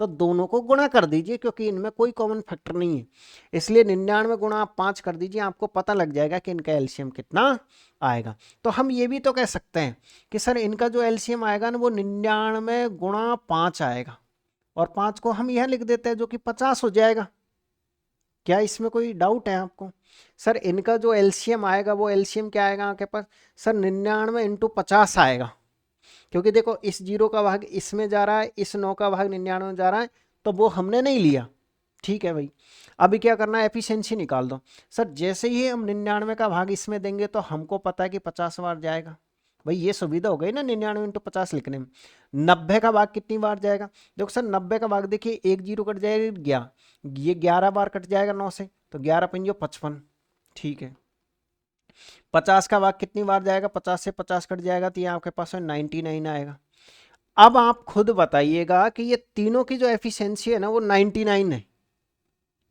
तो दोनों को गुणा कर दीजिए क्योंकि इनमें कोई कॉमन फैक्टर नहीं है, इसलिए 99 गुणा आप 5 कर दीजिए, आपको पता लग जाएगा कि इनका एलसीएम कितना आएगा। तो हम ये भी तो कह सकते हैं कि सर इनका जो एलसीएम आएगा ना वो 99 गुणा 5 आएगा, और 5 को हम यह लिख देते हैं जो कि 50 हो जाएगा। क्या इसमें कोई डाउट है आपको? सर इनका जो एलसीएम आएगा वो एलसीएम क्या आएगा आपके पास? सर 99 इंटू 50 आएगा, क्योंकि देखो इस जीरो का भाग इसमें जा रहा है, इस 9 का भाग 99 में जा रहा है, तो वो हमने नहीं लिया। ठीक है भाई, अभी क्या करना है, एफिशिएंसी निकाल दो। सर जैसे ही हम 99 का भाग इसमें देंगे तो हमको पता है कि 50 बार जाएगा। भाई ये सुविधा हो गई ना 99 इंटू 50 लिखने में। 90 का भाग कितनी बार जाएगा? देखो सर 90 का भाग देखिए, एक जीरो कट जाएगा 11, ये 11 बार कट जाएगा 9 से, तो 11 पंजो 55। ठीक है, 50 का भाग कितनी बार जाएगा? 50 से 50 कट जाएगा तो ये आपके पास 99 आएगा। अब आप खुद बताइएगा कि ये तीनों की जो एफिशिएंसी है ना वो 99 है।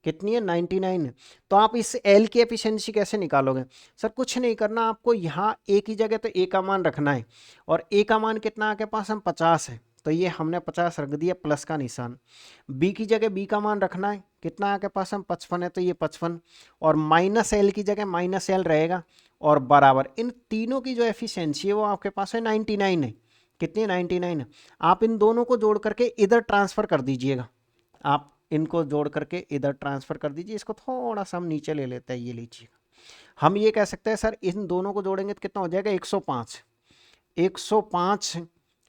कितनी है? 99 है। तो आप इस एल की एफिशिएंसी कैसे निकालोगे? सर कुछ नहीं करना, आपको यहाँ ए की जगह तो ए का मान रखना है, और ए का मान कितना आपके पास? हम 50 है, तो ये हमने 50 रख दिया प्लस का निशान। बी की जगह बी का मान रखना है, कितना आपके पास? हम 55 है, तो ये 55, और माइनस एल की जगह माइनस एल रहेगा, और बराबर इन तीनों की जो एफिशिएंसी है वो आपके पास है 99 है। कितनी? 99 है। आप इन दोनों को जोड़ करके इधर ट्रांसफर कर दीजिएगा, आप इनको जोड़ करके इधर ट्रांसफर कर दीजिए। इसको थोड़ा सा हम नीचे ले लेते हैं, ये लीजिए। हम ये कह सकते हैं सर इन दोनों को जोड़ेंगे तो कितना हो जाएगा? 105। 105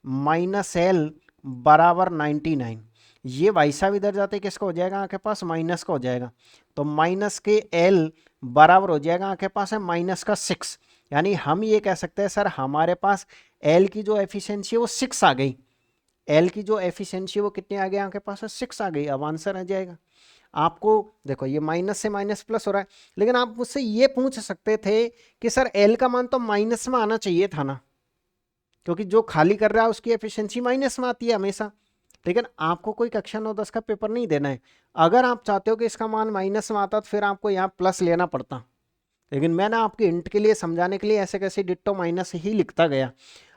माइनस एल बराबर 99। ये भाई साहब इधर जाते किसका हो जाएगा आपके पास? माइनस का हो जाएगा, तो माइनस के एल बराबर हो जाएगा आपके पास है माइनस का 6। यानी हम ये कह सकते हैं सर हमारे पास एल की जो एफिशिएंसी है वो 6 आ गई। एल की जो एफिशिएंसी वो कितनी आ गई आपके पास? 6 आ गई। अब आंसर आ जाएगा आपको। देखो ये माइनस से माइनस प्लस हो रहा है, लेकिन आप मुझसे ये पूछ सकते थे कि सर एल का मान तो माइनस में आना चाहिए था ना, क्योंकि जो खाली कर रहा है उसकी एफिशिएंसी माइनस में आती है हमेशा। लेकिन आपको कोई कक्षा 9-10 का पेपर नहीं देना है। अगर आप चाहते हो कि इसका मान माइनस में आता तो फिर आपको यहाँ प्लस लेना पड़ता, लेकिन मैंने आपके इंट के लिए समझाने के लिए ऐसे कैसे डिट्टो माइनस ही लिखता गया।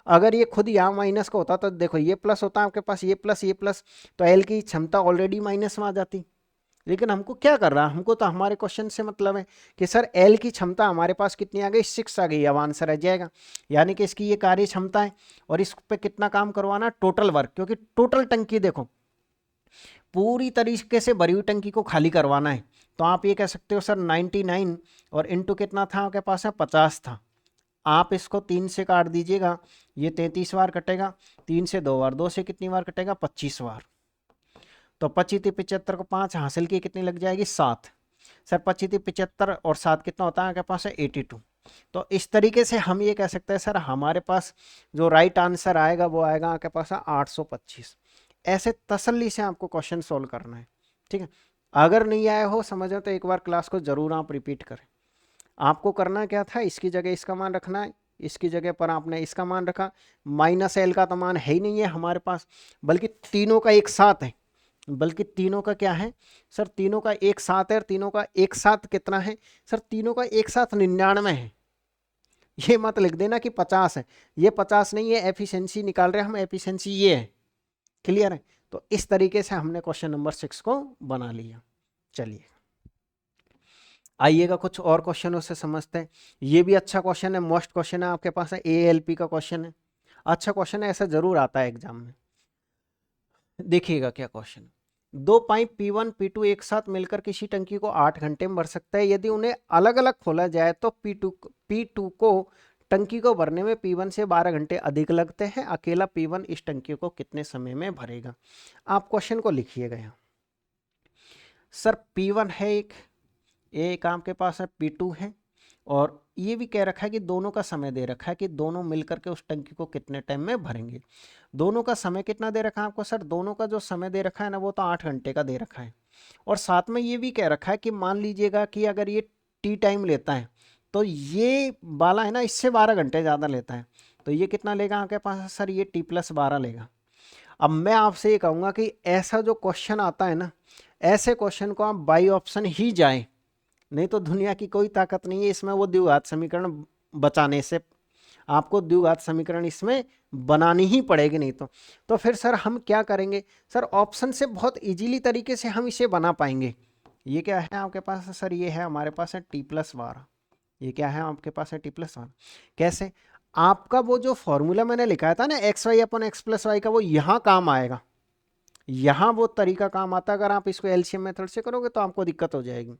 अगर ये खुद यहाँ माइनस का होता तो देखो ये प्लस होता आपके पास, ये प्लस, तो एल की क्षमता ऑलरेडी माइनस में आ जाती। लेकिन हमको क्या कर रहा है, हमको तो हमारे क्वेश्चन से मतलब है कि सर एल की क्षमता हमारे पास कितनी आ गई? 6 आ गई। अब आंसर आ जाएगा, यानी कि इसकी ये कार्य क्षमता है, और इस पे कितना काम करवाना? टोटल वर्क, क्योंकि टोटल टंकी देखो पूरी तरीके से भरी हुई टंकी को खाली करवाना है। तो आप ये कह सकते हो सर 99 और इंटू कितना था आपके पास? है 50 था। आप इसको 3 से काट दीजिएगा, ये 33 बार कटेगा, 3 से 2 बार, 2 से कितनी बार कटेगा? 25 बार। तो 25 75 को 5 हासिल की कितनी लग जाएगी? 7। सर 25 75 और 7 कितना होता है आपके पास? है 82। तो इस तरीके से हम ये कह सकते हैं सर हमारे पास जो राइट आंसर आएगा वो आएगा आपके पास 825। ऐसे तसल्ली से आपको क्वेश्चन सोल्व करना है। ठीक है, अगर नहीं आया हो समझ तो एक बार क्लास को जरूर आप रिपीट करें। आपको करना क्या था, इसकी जगह इसका मान रखना है, इसकी जगह पर आपने इसका मान रखा। माइनस एल का तो मान है ही नहीं है हमारे पास, बल्कि तीनों का एक साथ है। बल्कि तीनों का क्या है सर? तीनों का एक साथ है, और तीनों का एक साथ कितना है सर? तीनों का एक साथ 99 है। ये मत लिख देना कि 50 है, ये 50 नहीं है, एफिशिएंसी निकाल रहे हैं हम, एफिशिएंसी ये है। क्लियर है? तो इस तरीके से हमने क्वेश्चन नंबर 6 को बना लिया। चलिए आइएगा कुछ और क्वेश्चनों से समझते हैं। ये भी अच्छा क्वेश्चन है, मोस्ट क्वेश्चन है आपके पास, है एएलपी का क्वेश्चन है, अच्छा क्वेश्चन है, ऐसा जरूर आता है एग्जाम में। देखिएगा क्या क्वेश्चन। दो पाइप P1 P2 एक साथ मिलकर किसी टंकी को 8 घंटे में भर सकता है। यदि उन्हें अलग अलग खोला जाए तो P2 को टंकी को भरने में P1 से 12 घंटे अधिक लगते हैं। अकेला P1 इस टंकी को कितने समय में भरेगा? आप क्वेश्चन को लिखिएगा यहाँ। सर P1 है एक आपके पास है, P2 है, और ये भी कह रखा है कि दोनों का समय दे रखा है कि दोनों मिलकर के उस टंकी को कितने टाइम में भरेंगे। दोनों का समय कितना दे रखा है आपको? सर दोनों का जो समय दे रखा है ना वो तो 8 घंटे का दे रखा है, और साथ में ये भी कह रखा है कि मान लीजिएगा कि अगर ये टी टाइम लेता है तो ये वाला है ना इससे 12 घंटे ज़्यादा लेता है, तो ये कितना लेगा आपके पास? सर ये T+12 लेगा। अब मैं आपसे ये कहूँगा कि ऐसा जो क्वेश्चन आता है ना, ऐसे क्वेश्चन को आप बाई ऑप्शन ही जाएं, नहीं तो दुनिया की कोई ताकत नहीं है इसमें वो द्विघात समीकरण बचाने से। आपको द्विघात समीकरण इसमें बनानी ही पड़ेगी, नहीं तो फिर सर हम क्या करेंगे? सर ऑप्शन से बहुत इजीली तरीके से हम इसे बना पाएंगे। ये क्या है आपके पास? सर ये है हमारे पास है t+12। ये क्या है आपके पास है t+1। कैसे? आपका वो जो फॉर्मूला मैंने लिखाया था ना xy/x+y का, वो यहाँ काम आएगा, यहाँ वो तरीका काम आता है। अगर आप इसको एलसीएम मेथड से करोगे तो आपको दिक्कत हो जाएगी।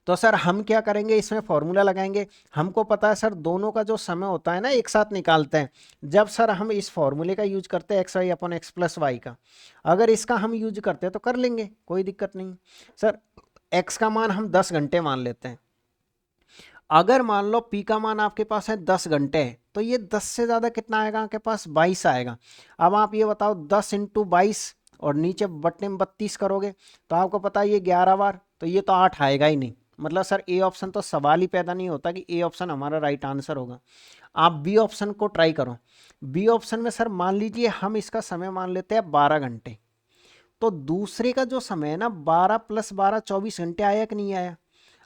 तो सर हम क्या करेंगे, इसमें फॉर्मूला लगाएंगे। हमको पता है सर दोनों का जो समय होता है ना एक साथ निकालते हैं, जब सर हम इस फॉर्मूले का यूज करते हैं xy/x+y का, अगर इसका हम यूज करते हैं तो कर लेंगे, कोई दिक्कत नहीं। सर x का मान हम 10 घंटे मान लेते हैं। अगर मान लो p का मान आपके पास है 10 घंटे है, तो ये 10 से ज़्यादा कितना आएगा आपके पास? 22 आएगा। अब आप ये बताओ 10 × 22 और नीचे बट्टे में 32 करोगे तो आपको पता है ये 11 बार, तो ये तो 8 आएगा ही नहीं। मतलब सर ए ऑप्शन तो सवाल ही पैदा नहीं होता कि ए ऑप्शन हमारा राइट आंसर होगा। आप बी ऑप्शन को ट्राई करो। बी ऑप्शन में सर मान लीजिए हम इसका समय मान लेते हैं 12 घंटे, तो दूसरे का जो समय है ना 12 + 12 24 घंटे आया कि नहीं आया?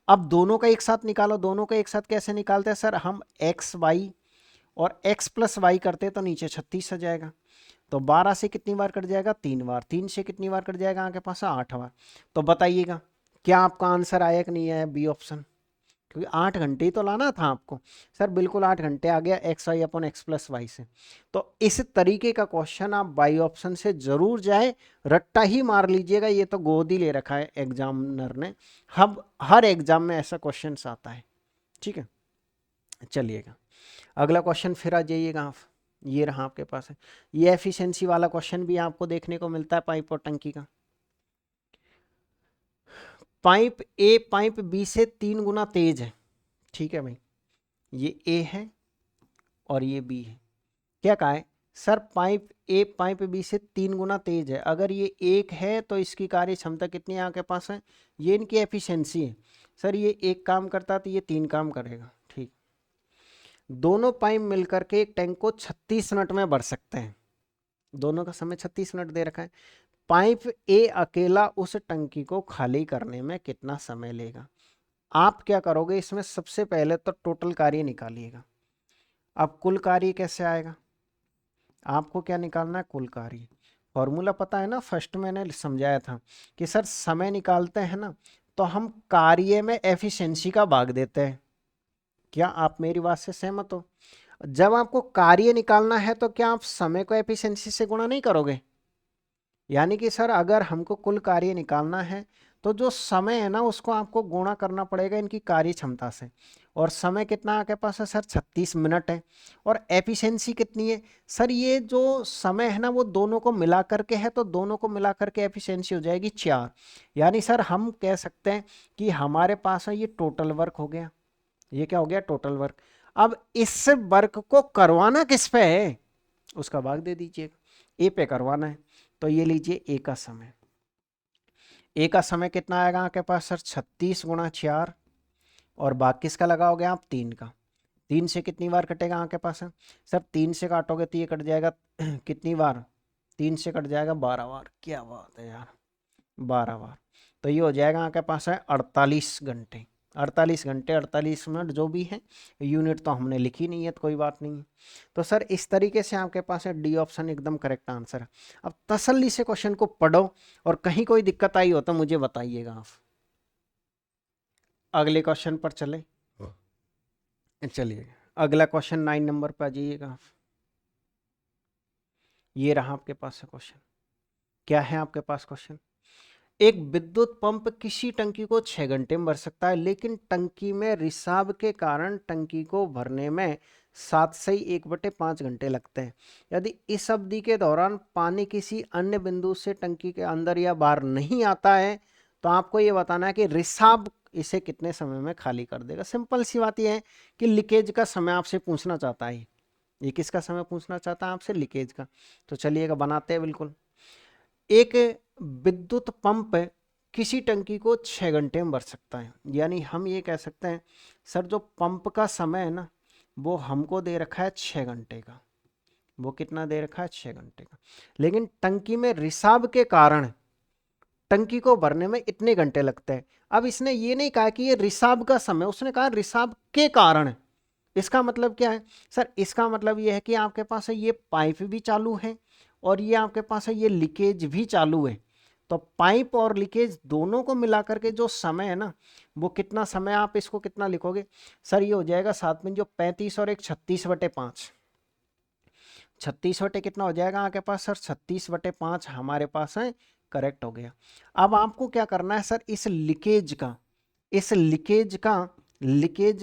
अब दोनों का एक साथ निकालो। दोनों का एक साथ कैसे निकालते हैं सर? हम एक्स वाई और x + y करते तो नीचे 36 आ जाएगा। तो 12 से कितनी बार कट जाएगा? 3 बार। 3 से कितनी बार कट जाएगा आपके पास? 8 बार। तो बताइएगा क्या आपका आंसर आया कि नहीं आया बी ऑप्शन? क्योंकि 8 घंटे ही तो लाना था आपको। सर बिल्कुल 8 घंटे आ गया xy/x+y से। तो इस तरीके का क्वेश्चन आप बाई ऑप्शन से जरूर जाए, रट्टा ही मार लीजिएगा। ये तो गोद ही ले रखा है एग्जामिनर ने, हर एग्जाम में ऐसा क्वेश्चन आता है। ठीक है, चलिएगा अगला क्वेश्चन फिर आ जाइएगा आप। ये रहा आपके पास है, ये एफिशिएंसी वाला क्वेश्चन भी आपको देखने को मिलता है पाइप और टंकी का। पाइप ए पाइप बी से 3 गुना तेज है। ठीक है भाई, ये ए है और ये बी है। क्या कहा है sir? Pipe A pipe B से 3 गुना तेज है। अगर ये 1 है तो इसकी कार्य क्षमता कितनी है आपके पास है? ये इनकी एफिशिएंसी है। सर ये 1 काम करता तो ये 3 काम करेगा। ठीक, दोनों पाइप मिलकर के एक टैंक को 36 मिनट में भर सकते हैं। दोनों का समय 36 मिनट दे रखा है। पाइप ए अकेला उस टंकी को खाली करने में कितना समय लेगा? आप क्या करोगे इसमें? सबसे पहले तो टोटल कार्य निकालिएगा। अब कुल कार्य कैसे आएगा? आपको क्या निकालना है? कुल कार्य। फॉर्मूला पता है ना, फर्स्ट मैंने समझाया था कि सर समय निकालते हैं ना तो हम कार्य में एफिशिएंसी का भाग देते हैं। क्या आप मेरी बात से सहमत हो? जब आपको कार्य निकालना है तो क्या आप समय को एफिशिएंसी से गुणा नहीं करोगे? यानी कि सर अगर हमको कुल कार्य निकालना है तो जो समय है ना उसको आपको गुणा करना पड़ेगा इनकी कार्य क्षमता से। और समय कितना आपके पास है सर? 36 मिनट है। और एफिशिएंसी कितनी है सर? ये जो समय है ना वो दोनों को मिला करके है, तो दोनों को मिला करके एफिशिएंसी हो जाएगी 4। यानी सर हम कह सकते हैं कि हमारे पास है ये टोटल वर्क हो गया। ये क्या हो गया? Total work. अब इस वर्क को करवाना किस पे है? उसका भाग दे दीजिएगा। ए पे करवाना है, तो ये लीजिए ए का समय। ए का समय कितना आएगा आपके पास सर? 36 × 4 और बाकी किसका लगाओगे आप? 3 का। 3 से कितनी बार कटेगा आपके पास है सर? 3 से काटोगे तो ये कट जाएगा कितनी बार? 3 से कट जाएगा 12 बार। क्या बात है यार, 12 बार। तो ये हो जाएगा आपके पास है 48 घंटे। 48 घंटे 48 मिनट जो भी है, यूनिट तो हमने लिखी नहीं है तो कोई बात नहीं है। तो सर इस तरीके से आपके पास है डी ऑप्शन एकदम करेक्ट आंसर है। अब तसल्ली से क्वेश्चन को पढ़ो और कहीं कोई दिक्कत आई हो तो मुझे बताइएगा आप। अगले क्वेश्चन पर चले। चलिए अगला क्वेश्चन 9 नंबर पर आ जाइएगा आप। ये रहा आपके पास है क्वेश्चन। क्या है आपके पास क्वेश्चन? एक विद्युत पंप किसी टंकी को 6 घंटे में भर सकता है, लेकिन टंकी में रिसाव के कारण टंकी को भरने में 7 से 1/5 घंटे लगते हैं। यदि इस अवधि के दौरान पानी किसी अन्य बिंदु से टंकी के अंदर या बाहर नहीं आता है तो आपको ये बताना है कि रिसाव इसे कितने समय में खाली कर देगा। सिंपल सी बात यह है कि लीकेज का समय आपसे पूछना चाहता है। ये किसका समय पूछना चाहता है आपसे? लीकेज का। तो चलिएगा बनाते हैं बिल्कुल। एक विद्युत पंप किसी टंकी को 6 घंटे में भर सकता है। यानी हम ये कह सकते हैं सर जो पंप का समय है ना वो हमको दे रखा है 6 घंटे का। वो कितना दे रखा है 6 घंटे का। लेकिन टंकी में रिसाव के कारण टंकी को भरने में इतने घंटे लगते हैं। अब इसने ये नहीं कहा कि ये रिसाव का समय, उसने कहा रिसाव के कारण। इसका मतलब क्या है सर? इसका मतलब ये है कि आपके पास है ये पाइप भी चालू है और ये आपके पास है ये लीकेज भी चालू है। तो पाइप और लीकेज दोनों को मिलाकर के जो समय है ना, वो कितना समय, आप इसको कितना लिखोगे सर? ये हो जाएगा साथ में जो 35 और एक 36/5। 36 कितना हो जाएगा आपके पास सर? 36/5 हमारे पास है, करेक्ट हो गया। अब आपको क्या करना है सर? इस लीकेज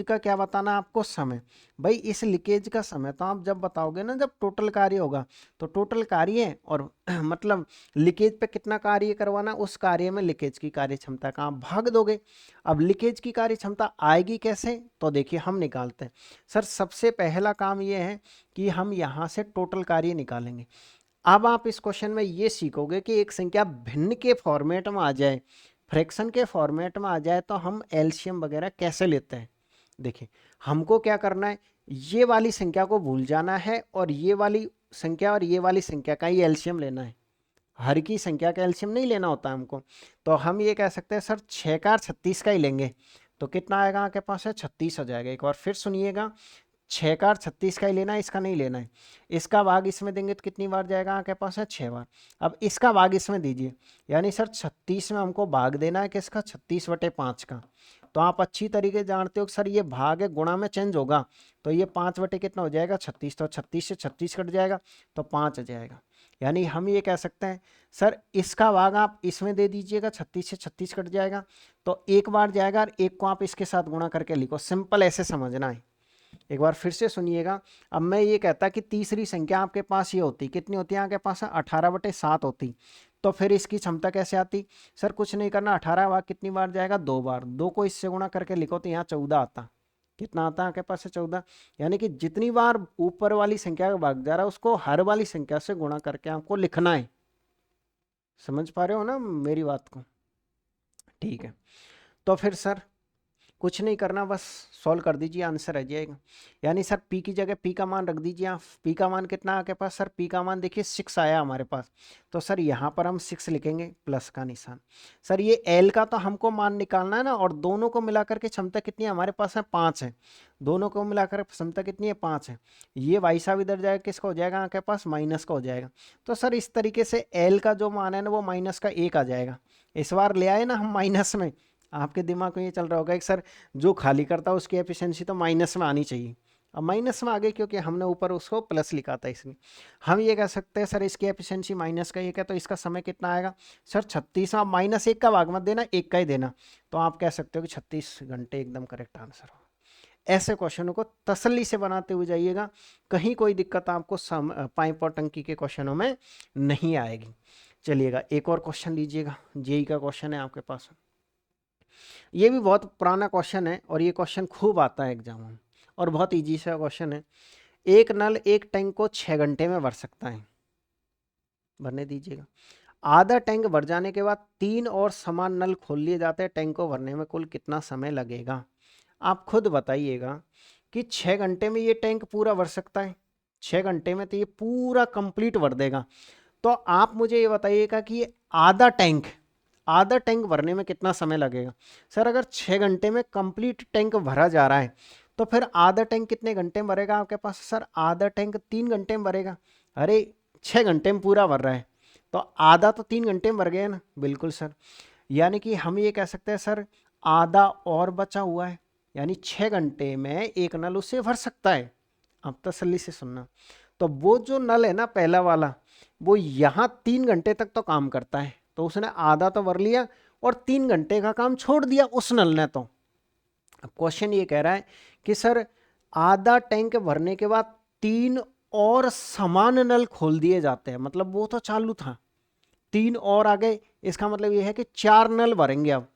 का क्या बताना आपको? समय। भाई इस लीकेज का समय तो आप जब बताओगे ना, जब टोटल कार्य होगा, तो टोटल कार्य और मतलब लीकेज पे कितना कार्य करवाना, उस कार्य में लीकेज की कार्य क्षमता का आप भाग दोगे। अब लीकेज की कार्य क्षमता आएगी कैसे? तो देखिए हम निकालते हैं सर। सबसे पहला काम ये है कि हम यहाँ से टोटल कार्य निकालेंगे। अब आप इस क्वेश्चन में ये सीखोगे कि एक संख्या भिन्न के फॉर्मेट में आ जाए, फ्रैक्शन के फॉर्मेट में आ जाए, तो हम एलसीएम वगैरह कैसे लेते हैं। देखिए हमको क्या करना है, ये वाली संख्या को भूल जाना है और ये वाली संख्या और ये वाली संख्या का ही एलसीएम लेना है। हर की संख्या का एलसीएम नहीं लेना होता हमको। तो हम ये कह सकते हैं सर 6 का 36 का ही लेंगे। तो कितना आएगा आपके पास है? 36 हो जाएगा। एक बार फिर सुनिएगा, 6 का 36 का ही लेना है, इसका नहीं लेना है। इसका भाग इसमें देंगे तो कितनी बार जाएगा आपके पास है? 6 बार। अब इसका भाग इसमें दीजिए, यानी सर 36 में हमको भाग देना है किसका? 36/5 का। तो आप अच्छी तरीके जानते हो कि सर ये भाग है, गुणा में चेंज होगा, तो ये 5 कितना हो जाएगा? 36। तो 36 से 36 कट जाएगा तो 5 आ जाएगा। यानी हम ये कह सकते हैं सर इसका भाग आप इसमें दे दीजिएगा, 36 से 36 कट जाएगा, तो एक बार जाएगा और एक को आप इसके साथ गुणा करके लिखो। सिंपल ऐसे समझना है। एक बार फिर से सुनिएगा। अब मैं ये कहता कि तीसरी संख्या आपके पास ये होती, कितनी होती है आपके पास? 18/7 होती। तो फिर इसकी क्षमता कैसे आती सर? कुछ नहीं करना, 18 भाग कितनी बार जाएगा? 2 बार। 2 को इससे गुणा करके लिखो तो यहाँ 14 आता। कितना आता है आपके पास? 14। यानी कि जितनी बार ऊपर वाली संख्या का भाग जा रहा है उसको हर वाली संख्या से गुणा करके आपको लिखना है। समझ पा रहे हो ना मेरी बात को? ठीक है। तो फिर सर कुछ नहीं करना, बस सॉल्व कर दीजिए, आंसर आ जाएगा। यानी सर पी की जगह पी का मान रख दीजिए आप। पी का मान कितना आपके पास सर? पी का मान देखिए 6 आया हमारे पास। तो सर यहाँ पर हम 6 लिखेंगे, प्लस का निशान। सर ये एल का तो हमको मान निकालना है ना, और दोनों को मिलाकर के क्षमता कितनी है हमारे पास? है 5 है। दोनों को मिलाकर क्षमता कितनी है? 5 है। ये भाई साहब इधर जाएगा, किसका हो जाएगा आपके पास? माइनस का हो जाएगा। तो सर इस तरीके से एल का जो मान है ना वो -1 आ जाएगा। इस बार ले आए ना हम माइनस में। आपके दिमाग में ये चल रहा होगा कि सर जो खाली करता है उसकी एफिशिएंसी तो माइनस में आनी चाहिए। अब माइनस में आ गई क्योंकि हमने ऊपर उसको प्लस लिखा था, इसलिए हम ये कह सकते हैं सर इसकी एफिशिएंसी -1 है। तो इसका समय कितना आएगा सर? 36। आप -1 का भाग मत देना, 1 का ही देना। तो आप कह सकते हो कि 36 घंटे एकदम करेक्ट आंसर हो। ऐसे क्वेश्चनों को तसल्ली से बनाते हुए जाइएगा, कहीं कोई दिक्कत आपको पाइप और टंकी के क्वेश्चनों में नहीं आएगी। चलिएगा एक और क्वेश्चन लीजिएगा, जेई का क्वेश्चन है आपके पास। ये भी बहुत पुराना क्वेश्चन है और ये क्वेश्चन खूब आता है एग्जाम में, और बहुत इजी सा क्वेश्चन है। एक नल एक टैंक को 6 घंटे में भर सकता है। भरने दीजिएगा। आधा टैंक भर जाने के बाद 3 और समान नल खोल लिए जाते हैं। टैंक को भरने में कुल कितना समय लगेगा? आप खुद बताइएगा कि 6 घंटे में ये टैंक पूरा भर सकता है? 6 घंटे में तो ये पूरा कंप्लीट भर देगा। तो आप मुझे ये बताइएगा कि ये आधा टैंक भरने में कितना समय लगेगा? सर अगर 6 घंटे में कंप्लीट टैंक भरा जा रहा है तो फिर आधा टैंक कितने घंटे में भरेगा आपके पास? सर आधा टैंक 3 घंटे में भरेगा। अरे 6 घंटे में पूरा भर रहा है तो आधा तो 3 घंटे में भर गया ना। बिल्कुल सर। यानी कि हम ये कह सकते हैं सर आधा और बचा हुआ है, यानी 6 घंटे में एक नल उसे भर सकता है। अब तसल्ली से सुनना। तो वो जो नल है ना पहला वाला, वो यहाँ 3 घंटे तक तो काम करता है, तो उसने आधा तो भर लिया और 3 घंटे का काम छोड़ दिया उस नल ने। तो अब क्वेश्चन ये कह रहा है कि सर आधा टैंक भरने के बाद 3 और समान नल खोल दिए जाते हैं, मतलब वो तो चालू था, 3 और आ गए, इसका मतलब ये है कि 4 नल भरेंगे अब।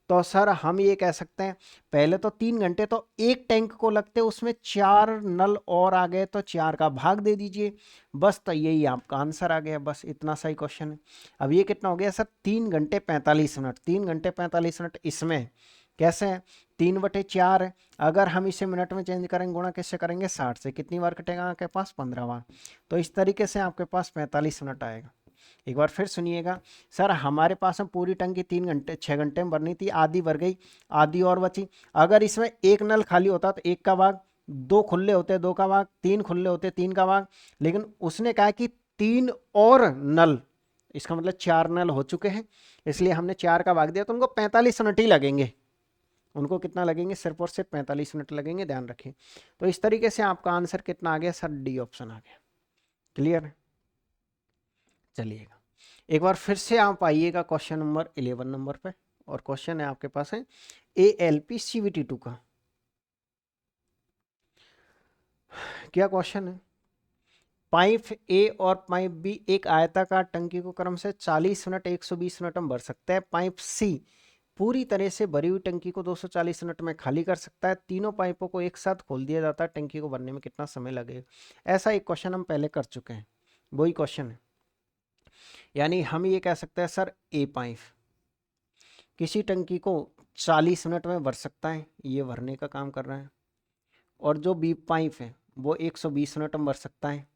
तो सर हम ये कह सकते हैं पहले तो 3 घंटे तो एक टैंक को लगते, उसमें 4 नल और आ गए तो 4 का भाग दे दीजिए, बस। तो यही आपका आंसर आ गया, बस इतना सही क्वेश्चन है। अब ये कितना हो गया सर? 3 घंटे 45 मिनट। 3 घंटे 45 मिनट इसमें, कैसे है, 3/4 है। अगर हम इसे मिनट में चेंज करेंगे, गुणा कैसे करेंगे, 60 से, कितनी बार कटेगा आपके पास, 15 बार। तो इस तरीके से आपके पास 45 मिनट आएगा। एक बार फिर सुनिएगा, सर हमारे पास में पूरी टंकी 6 घंटे में भरनी थी, आधी भर गई, आधी और बची। अगर इसमें एक नल खाली होता तो एक का भाग, 2 खुले होते 2 का भाग, 3 खुले होते 3 का भाग, लेकिन उसने कहा कि 3 और नल, इसका मतलब 4 नल हो चुके हैं, इसलिए हमने 4 का भाग दिया, तो उनको 45 मिनट ही लगेंगे। उनको कितना लगेंगे, सिर्फ और सिर्फ 45 मिनट लगेंगे, ध्यान रखें। तो इस तरीके से आपका आंसर कितना आ गया सर, डी ऑप्शन आ गया। क्लियर है, चलिएगा एक बार फिर से आप आइएगा क्वेश्चन नंबर 11 नंबर पे, और क्वेश्चन है आपके पास है ALP CVT2 का। क्या क्वेश्चन है, पाइप ए और पाइप बी एक आयताकार टंकी को क्रम से 40 मिनट 120 मिनट में भर सकता है। पाइप सी पूरी तरह से भरी हुई टंकी को 240 मिनट में खाली कर सकता है। तीनों पाइपों को एक साथ खोल दिया जाता है, टंकी को भरने में कितना समय लगेगा। ऐसा एक क्वेश्चन हम पहले कर चुके हैं, वही क्वेश्चन है। यानी हम ये कह सकते हैं सर, ए पाइप किसी टंकी को 40 मिनट में भर सकता है, ये भरने का काम कर रहा है, और जो बी पाइप है वो 120 मिनट में भर सकता है।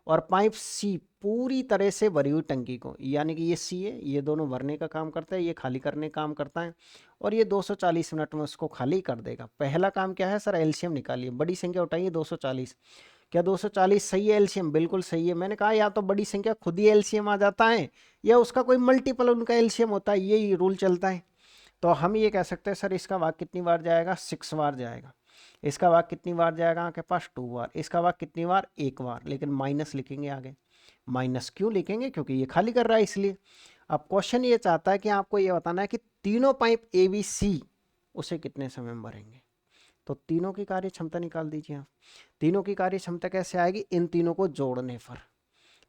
और पाइप सी पूरी तरह से भरी हुई टंकी को, यानी कि ये सी है, ये दोनों भरने का काम करता है, ये खाली करने का काम करता है, और ये 240 मिनट में उसको खाली कर देगा। पहला काम क्या है सर, एलसीएम निकालिए, बड़ी संख्या उठाइए 240। क्या 240 सही है एलसीएम, बिल्कुल सही है। मैंने कहा या तो बड़ी संख्या खुद ही एलसीएम आ जाता है, या उसका कोई मल्टीपल उनका एलसीएम होता है, यही रूल चलता है। तो हम ये कह सकते हैं सर, इसका भाग कितनी बार जाएगा, 6 बार जाएगा। इसका भाग कितनी बार जाएगा आपके पास, 2 बार। इसका भाग कितनी बार, 1 बार। लेकिन माइनस लिखेंगे आगे। माइनस क्यों लिखेंगे, क्योंकि ये खाली कर रहा है इसलिए। अब क्वेश्चन ये चाहता है कि आपको ये बताना है कि तीनों पाइप ABC उसे कितने समय में भरेंगे। तो तीनों की कार्य क्षमता निकाल दीजिए आप। तीनों की कार्य क्षमता कैसे आएगी, इन तीनों को जोड़ने पर।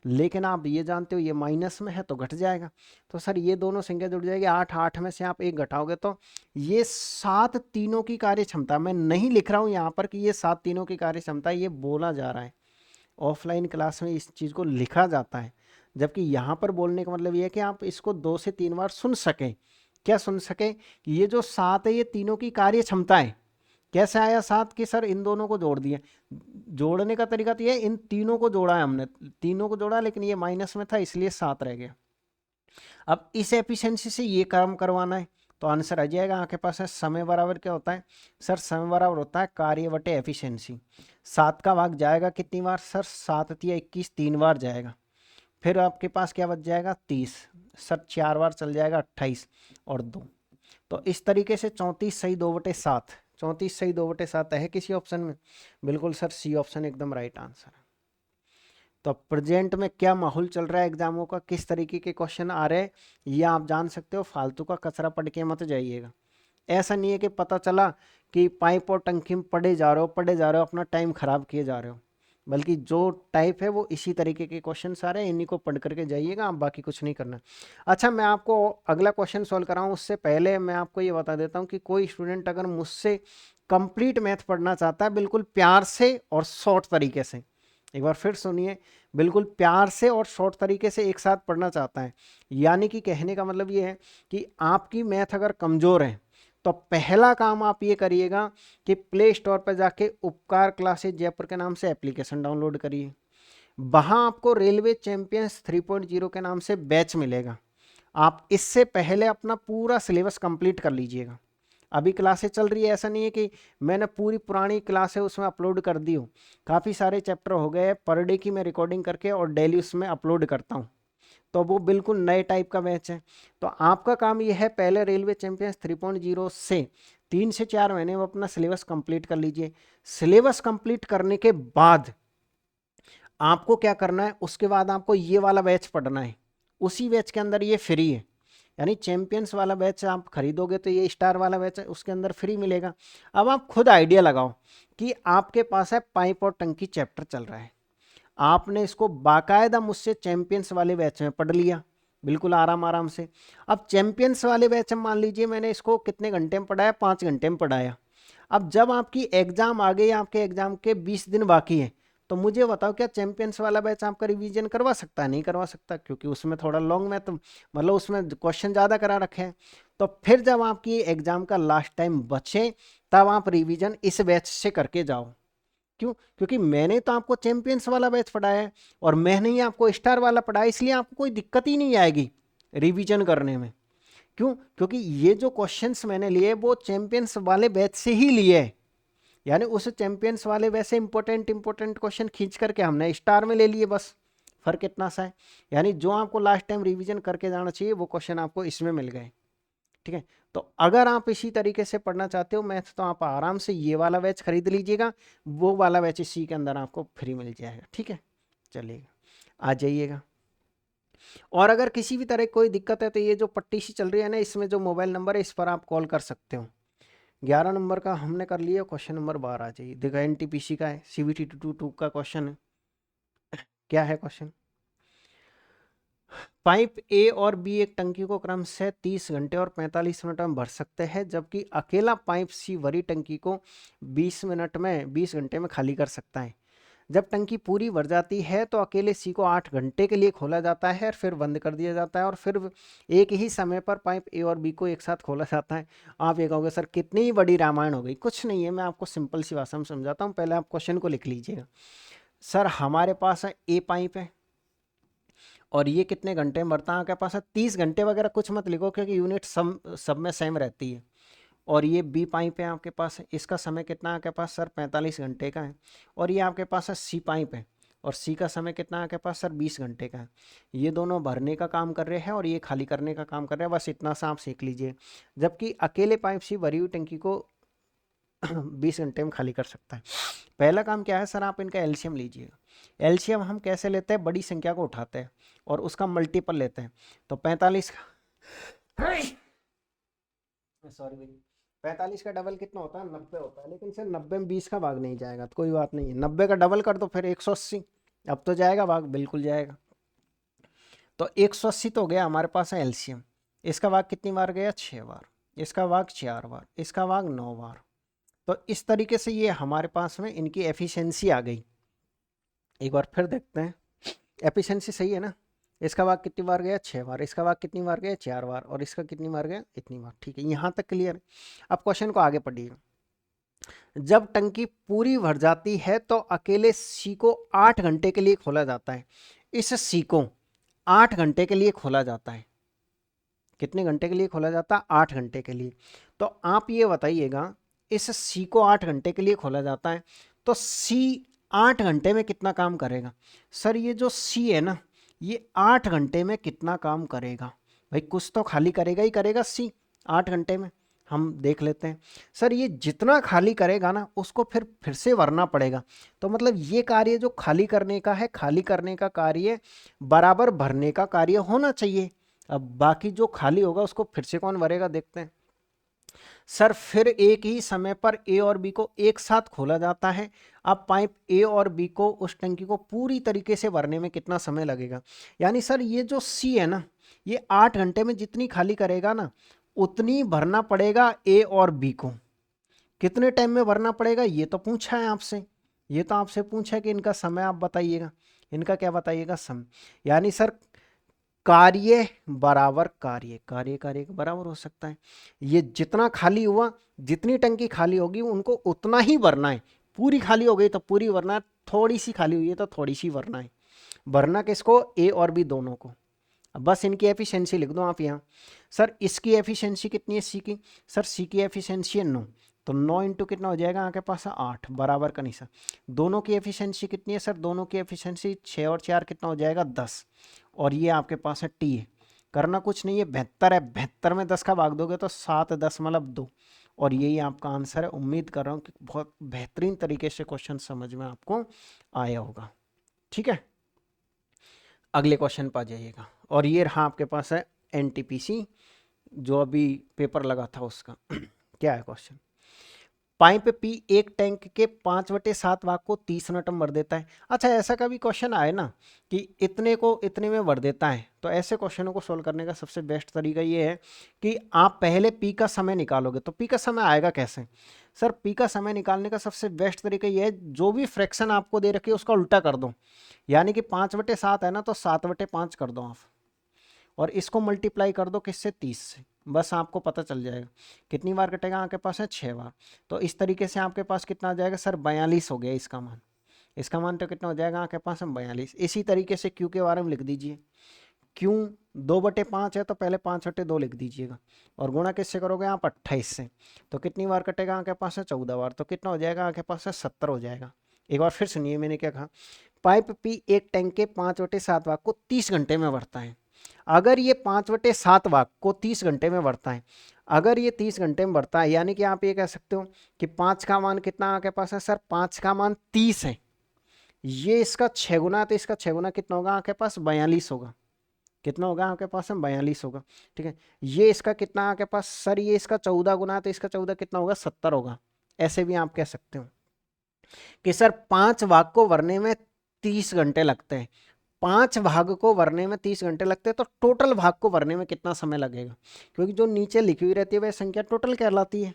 लेकिन आप ये जानते हो ये माइनस में है तो घट जाएगा। तो सर ये दोनों संख्या जुड़ जाएगी, 8 8 में से आप 1 घटाओगे तो ये 7 तीनों की कार्य क्षमता। मैं नहीं लिख रहा हूँ यहाँ पर कि ये 7 तीनों की कार्य क्षमता, ये बोला जा रहा है। ऑफलाइन क्लास में इस चीज़ को लिखा जाता है, जबकि यहाँ पर बोलने का मतलब ये है कि आप इसको 2 से 3 बार सुन सकें। क्या सुन सकें, ये जो 7 है ये तीनों की कार्य क्षमता है। कैसे आया 7 की, सर इन दोनों को जोड़ दिए। जोड़ने का तरीका तो ये है, इन तीनों को जोड़ा है हमने, तीनों को जोड़ा, लेकिन ये माइनस में था इसलिए 7 रह गया। अब इस एफिशिएंसी से ये काम करवाना है, तो आंसर आ जाएगा आपके पास है, समय बराबर क्या होता है सर, समय बराबर होता है कार्य बटे एफिशिएंसी। 7 का भाग जाएगा कितनी बार सर, 7 तिया 21, 3 बार जाएगा। फिर आपके पास क्या बच जाएगा, 30। सर 4 बार चल जाएगा, 28 और 2। तो इस तरीके से 34 सही 2/7, 34 सही 2/7 है किसी ऑप्शन में, बिल्कुल सर सी ऑप्शन एकदम राइट आंसर है। तो प्रेजेंट में क्या माहौल चल रहा है एग्जामों का, किस तरीके के क्वेश्चन आ रहे हैं, ये आप जान सकते हो। फालतू का कचरा पढ़ के मत जाइएगा। ऐसा नहीं है कि पता चला कि पाइप और टंकी में पढ़े जा रहे हो, अपना टाइम खराब किए जा रहे हो, बल्कि जो टाइप है वो इसी तरीके के क्वेश्चन आ रहे हैं, इन्हीं को पढ़ करके जाइएगा आप, बाकी कुछ नहीं करना। अच्छा, मैं आपको अगला क्वेश्चन सॉल्व कराऊँ उससे पहले मैं आपको ये बता देता हूँ कि कोई स्टूडेंट अगर मुझसे कंप्लीट मैथ पढ़ना चाहता है, बिल्कुल प्यार से और शॉर्ट तरीके से, एक बार फिर सुनिए, बिल्कुल प्यार से और शॉर्ट तरीके से एक साथ पढ़ना चाहता है, यानी कि कहने का मतलब ये है कि आपकी मैथ अगर कमज़ोर है तो पहला काम आप ये करिएगा कि प्ले स्टोर पर जाके उपकार क्लासेज जयपुर के नाम से एप्लीकेशन डाउनलोड करिए। वहाँ आपको रेलवे चैंपियंस 3.0 के नाम से बैच मिलेगा। आप इससे पहले अपना पूरा सिलेबस कंप्लीट कर लीजिएगा। अभी क्लासेस चल रही है, ऐसा नहीं है कि मैंने पूरी पुरानी क्लास है उसमें अपलोड कर दी हूँ। काफ़ी सारे चैप्टर हो गए, पर डे की मैं रिकॉर्डिंग करके और डेली उसमें अपलोड करता हूँ, तो वो बिल्कुल नए टाइप का बैच है। तो आपका काम ये है, पहले रेलवे चैंपियंस 3.0 से 3 से 4 महीने में अपना सिलेबस कंप्लीट कर लीजिए। सिलेबस कंप्लीट करने के बाद आपको क्या करना है, उसके बाद आपको ये वाला बैच पढ़ना है। उसी बैच के अंदर ये फ्री है, यानी चैंपियंस वाला बैच आप खरीदोगे तो ये स्टार वाला बैच है उसके अंदर फ्री मिलेगा। अब आप खुद आइडिया लगाओ कि आपके पास है पाइप और टंकी चैप्टर चल रहा है, आपने इसको बाकायदा मुझसे चैंपियंस वाले बैच में पढ़ लिया, बिल्कुल आराम आराम से। अब चैंपियंस वाले बैच में मान लीजिए मैंने इसको कितने घंटे में पढ़ाया, 5 घंटे में पढ़ाया। अब जब आपकी एग्जाम आ गई, आपके एग्जाम के 20 दिन बाकी है, तो मुझे बताओ क्या चैंपियंस वाला बैच आपका रिवीजन करवा सकता है, नहीं करवा सकता, क्योंकि उसमें थोड़ा लॉन्ग में तो मतलब उसमें क्वेश्चन ज़्यादा करा रखे हैं। तो फिर जब आपकी एग्जाम का लास्ट टाइम बचे तब आप रिवीजन इस बैच से करके जाओ। क्यों? क्योंकि मैंने तो आपको चैंपियंस वाला बैच पढ़ाया है और मैंने ही आपको स्टार वाला पढ़ाया, इसलिए आपको कोई दिक्कत ही नहीं आएगी रिवीजन करने में। क्यों? क्योंकि ये जो क्वेश्चंस मैंने लिए वो चैंपियंस वाले बैच से ही लिए, यानी उस चैंपियंस वाले वैसे इंपॉर्टेंट क्वेश्चन खींच करके हमने स्टार में ले लिए, बस फर्क इतना सा है। यानी जो आपको लास्ट टाइम रिवीजन करके जाना चाहिए वो क्वेश्चन आपको इसमें मिल गए। ठीक है, तो अगर आप इसी तरीके से पढ़ना चाहते हो मैथ तो आप आराम से ये वाला बैच खरीद लीजिएगा, वो वाला बैच इसी के अंदर आपको फ्री मिल जाएगा। ठीक है, चलिएगा आ जाइएगा। और अगर किसी भी तरह कोई दिक्कत है तो ये जो पट्टी सी चल रही है ना, इसमें जो मोबाइल नंबर है इस पर आप कॉल कर सकते हो। 11 नंबर का हमने कर लिया, क्वेश्चन नंबर 12 आ जाइए। देखो एनटीपीसी का है, सीबीटी 222 का क्वेश्चन है। क्या है क्वेश्चन? पाइप ए और बी एक टंकी को क्रम से 30 घंटे और 45 मिनट में भर सकते हैं, जबकि अकेला पाइप सी वही टंकी को 20 घंटे में खाली कर सकता है। जब टंकी पूरी भर जाती है तो अकेले सी को 8 घंटे के लिए खोला जाता है और फिर बंद कर दिया जाता है, और फिर एक ही समय पर पाइप ए और बी को एक साथ खोला जाता है। आप ये कहोगे सर कितनी बड़ी रामायण हो गई। कुछ नहीं है, मैं आपको सिंपल सी भाषा में समझाता हूँ, पहले आप क्वेश्चन को लिख लीजिएगा। सर हमारे पास है ए पाइप है और ये कितने घंटे में भरता है, आपके पास है 30 घंटे वगैरह कुछ मत लिखो क्योंकि यूनिट सब में सेम रहती है। और ये बी पाइप है आपके पास है, इसका समय कितना है आपके पास सर 45 घंटे का है। और ये आपके पास है सी पाइप है और सी का समय कितना है आपके पास सर 20 घंटे का है। ये दोनों भरने का काम कर रहे हैं और ये खाली करने का काम कर रहे हैं, बस इतना सा आप सीख लीजिए। जबकि अकेले पाइप सी भरी हुई टंकी को 20 घंटे में खाली कर सकता है। पहला काम क्या है सर, आप इनका एलसीएम लीजिएगा। एलसीएम हम कैसे लेते हैं, बड़ी संख्या को उठाते हैं और उसका मल्टीपल लेते हैं। तो 45 सॉरी भाई, 45 का डबल कितना होता है 90 होता है, लेकिन सर 90 में 20 का भाग नहीं जाएगा, तो कोई बात नहीं है। 90 का डबल कर दो फिर 180, अब तो जाएगा भाग, बिल्कुल जाएगा। तो 180 तो हो गया हमारे पास है एलसीएम। इसका भाग कितनी बार गया 6 बार, इसका भाग 4 बार, इसका भाग 9 बार। तो इस तरीके से ये हमारे पास में इनकी एफिशिएंसी आ गई। एक बार फिर देखते हैं, एफिशिएंसी सही है ना। इसका भाग कितनी बार गया 6 बार, इसका भाग कितनी बार गया 4 बार, और इसका कितनी बार गया इतनी बार। ठीक है, यहाँ तक क्लियर है। अब क्वेश्चन को आगे पढ़िए। जब टंकी पूरी भर जाती है तो अकेले सी को 8 घंटे के लिए खोला जाता है। इस सी को 8 घंटे के लिए खोला जाता है। कितने घंटे के लिए खोला जाता है 8 घंटे के लिए। तो आप ये बताइएगा, इस सी को 8 घंटे के लिए खोला जाता है तो सी 8 घंटे में कितना काम करेगा। सर ये जो सी है ना, ये 8 घंटे में कितना काम करेगा भाई, कुछ तो खाली करेगा ही करेगा सी 8 घंटे में। हम देख लेते हैं। सर ये जितना खाली करेगा ना उसको फिर से भरना पड़ेगा। तो मतलब ये कार्य जो खाली करने का है, खाली करने का कार्य बराबर भरने का कार्य होना चाहिए। अब बाकी जो खाली होगा उसको फिर से कौन भरेगा, देखते हैं। सर फिर एक ही समय पर ए और बी को एक साथ खोला जाता है। अब पाइप ए और बी को उस टंकी को पूरी तरीके से भरने में कितना समय लगेगा। यानी सर ये जो सी है ना, ये 8 घंटे में जितनी खाली करेगा ना उतनी भरना पड़ेगा ए और बी को। कितने टाइम में भरना पड़ेगा ये तो पूछा है आपसे, ये तो आपसे पूछा है कि इनका समय आप बताइएगा। इनका क्या बताइएगा, समय। यानी सर कार्य बराबर कार्य, कार्य कार्य के बराबर हो सकता है। ये जितना खाली हुआ, जितनी टंकी खाली होगी उनको उतना ही भरना है। पूरी खाली हो गई तो पूरी भरना है, थोड़ी सी खाली हुई है तो थोड़ी सी भरना है। भरना किसको, ए और बी दोनों को। अब बस इनकी एफिशिएंसी लिख दो आप यहाँ। सर इसकी एफिशिएंसी कितनी है सी की, सर सी की एफिशिएंसी है 9, तो 9 इंटू कितना हो जाएगा आपके पास 8, बराबर का निशान। दोनों की एफिशिएंसी कितनी है सर, दोनों की एफिशिएंसी 6 और 4 कितना हो जाएगा 10, और ये आपके पास है टी है। करना कुछ नहीं है, 72 है, 72 में 10 का भाग दोगे तो 7.2, और यही आपका आंसर है। उम्मीद कर रहा हूँ कि बहुत बेहतरीन तरीके से क्वेश्चन समझ में आपको आया होगा। ठीक है, अगले क्वेश्चन पर आ जाइएगा। और ये रहा आपके पास है एनटीपीसी जो अभी पेपर लगा था उसका। क्या है क्वेश्चन, पाइप पी एक टैंक के 5/7 भाग को 30 मिनट में भर देता है। अच्छा, ऐसा का भी क्वेश्चन आए ना कि इतने को इतने में भर देता है, तो ऐसे क्वेश्चनों को सोल्व करने का सबसे बेस्ट तरीका ये है कि आप पहले पी का समय निकालोगे। तो पी का समय आएगा कैसे, सर पी का समय निकालने का सबसे बेस्ट तरीका ये है, जो भी फ्रैक्शन आपको दे रखी है उसका उल्टा कर दो। यानी कि 5/7 है ना, तो 7/5 कर दो आप, और इसको मल्टीप्लाई कर दो किससे, 30 से। बस आपको पता चल जाएगा कितनी बार कटेगा आपके पास है 6 बार। तो इस तरीके से आपके पास कितना आ जाएगा सर 42 हो गया इसका मान। इसका मान तो कितना हो जाएगा आपके पास हम 42। इसी तरीके से क्यू के बारे में लिख दीजिए। क्यू 2/5 है तो पहले 5/2 लिख दीजिएगा और गुणा किससे करोगे आप 28 से। तो कितनी बार कटेगा आपके पास है 14 बार। तो कितना हो जाएगा आपके पास है 70 हो जाएगा। एक बार फिर सुनिए मैंने क्या कहा। पाइप पी एक टैंक के 5/7 भाग को 30 घंटे में भरता है। अगर ये 5/7 भाग को 30 घंटे में भरता है, अगर ये 30 घंटे में भरता है, यानी कि आप ये कह सकते हो कि 5 का मान कितना आपके पास है सर 5 का मान 30 है। ये इसका 6 गुना, तो इसका 6 गुना कितना होगा आपके पास 42 होगा। कितना होगा आपके पास में 42 होगा। ठीक है, ये इसका कितना आपके पास सर ये इसका 14 गुना, तो इसका 14 कितना होगा 70 होगा। ऐसे भी आप कह सकते हो कि सर 5 भाग को भरने में 30 घंटे लगते हैं। 5 भाग को भरने में 30 घंटे लगते हैं, तो टोटल भाग को भरने में कितना समय लगेगा, क्योंकि जो नीचे लिखी हुई रहती है वह संख्या टोटल कहलाती है।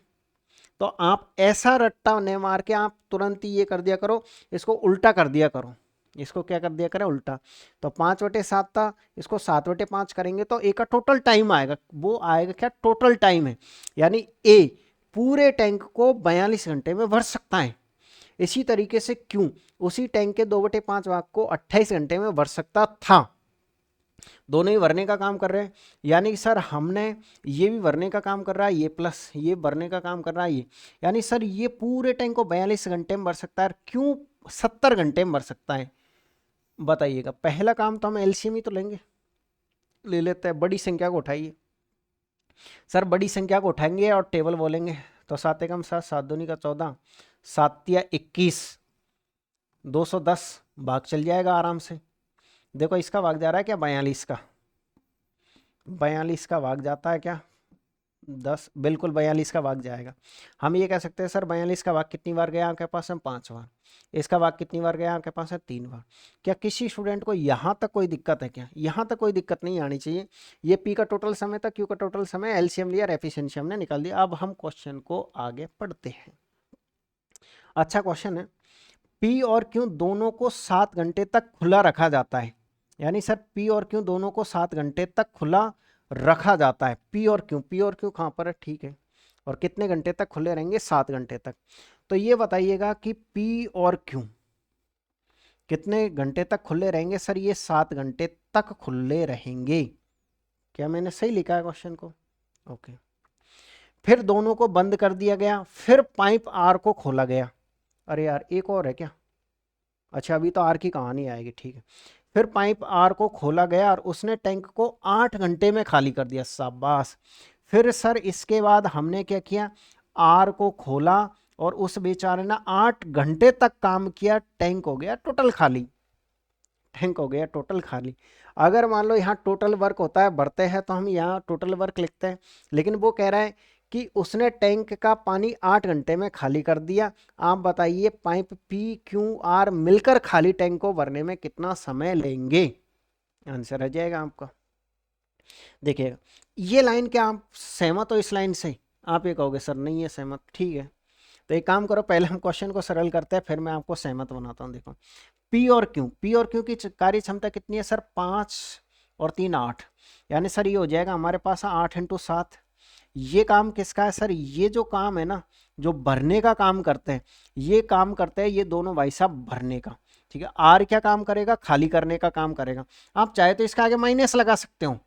तो आप ऐसा रट्टा न मार के आप तुरंत ही ये कर दिया करो, इसको उल्टा कर दिया करो। इसको क्या कर दिया करें उल्टा। तो 5/7 था, इसको 7/5 करेंगे तो ए का टोटल टाइम आएगा। वो आएगा क्या टोटल टाइम है, यानी ए पूरे टैंक को 42 घंटे में भर सकता है। इसी तरीके से क्यों उसी टैंक के 2/5 भाग को 28 घंटे में भर सकता था। दोनों ही भरने का काम कर रहे हैं, यानी कि सर हमने ये भी भरने का काम कर रहा है ये प्लस ये भरने का काम कर रहा है ये, यानी सर ये पूरे टैंक को 42 घंटे में भर सकता है। क्यों 70 घंटे में भर सकता है बताइएगा। पहला काम तो हम एलसीएम ही तो लेंगे, ले लेते हैं। बड़ी संख्या को उठाइए सर, बड़ी संख्या को उठाएंगे और टेबल बोलेंगे। तो 7 एकम 7, 7 दूनी का 14, 7 तिया 21, 210 भाग चल जाएगा आराम से। देखो इसका भाग जा रहा है क्या 42 का, 42 का भाग जाता है क्या 10, बिल्कुल 42 का भाग जाएगा। हम ये कह सकते हैं सर 42 का भाग कितनी बार गया आपके पास है 5 बार। इसका भाग कितनी बार गया आपके पास है 3 बार। क्या किसी स्टूडेंट को यहाँ तक कोई दिक्कत है क्या? यहाँ तक कोई दिक्कत नहीं आनी चाहिए। ये पी का टोटल समय था, क्यू का टोटल समय, एलसीएम लिया, एफिशिएंसी हमने निकाल दिया। अब हम क्वेश्चन को आगे पढ़ते हैं। अच्छा क्वेश्चन है, पी और क्यू दोनों को 7 घंटे तक खुला रखा जाता है। यानी सर पी और क्यू दोनों को 7 घंटे तक खुला रखा जाता है। पी और क्यू कहाँ पर है, ठीक है, और कितने घंटे तक खुले रहेंगे 7 घंटे तक। तो ये बताइएगा कि पी और क्यू कितने घंटे तक खुले रहेंगे सर? ये 7 घंटे तक खुले रहेंगे। क्या मैंने सही लिखा है क्वेश्चन को? ओके। फिर दोनों को बंद कर दिया गया, फिर पाइप आर को खोला गया। अरे यार एक और है क्या? अच्छा अभी तो आर की कहानी आएगी, ठीक है। फिर पाइप आर को खोला गया और उसने टैंक को 8 घंटे में खाली कर दिया। शाबाश। फिर सर इसके बाद हमने क्या किया, आर को खोला और उस बेचारे ने 8 घंटे तक काम किया, टैंक हो गया टोटल खाली। टैंक हो गया टोटल खाली। अगर मान लो यहाँ टोटल वर्क होता है भरते हैं तो हम यहाँ टोटल वर्क लिखते हैं, लेकिन वो कह रहा है कि उसने टैंक का पानी 8 घंटे में खाली कर दिया। आप बताइए पाइप पी क्यू आर मिलकर खाली टैंक को भरने में कितना समय लेंगे? आंसर आ जाएगा आपका। देखिएगा ये लाइन, क्या आप सहमत हो इस लाइन से? आप ये कहोगे सर नहीं है सहमत, ठीक है। तो एक काम करो, पहले हम क्वेश्चन को सरल करते हैं, फिर मैं आपको सहमत बनाता हूँ। देखो पी और क्यू की कार्य क्षमता कितनी है सर? 5 और 3 8, यानी सर ये हो जाएगा हमारे पास 8 × 7। ये काम किसका है सर? ये जो काम है ना, जो भरने का काम करते हैं, ये काम करते हैं ये दोनों भाई साहब भरने का। ठीक है, आर क्या काम करेगा? खाली करने का काम करेगा। आप चाहे तो इसका आगे माइनस लगा सकते हो,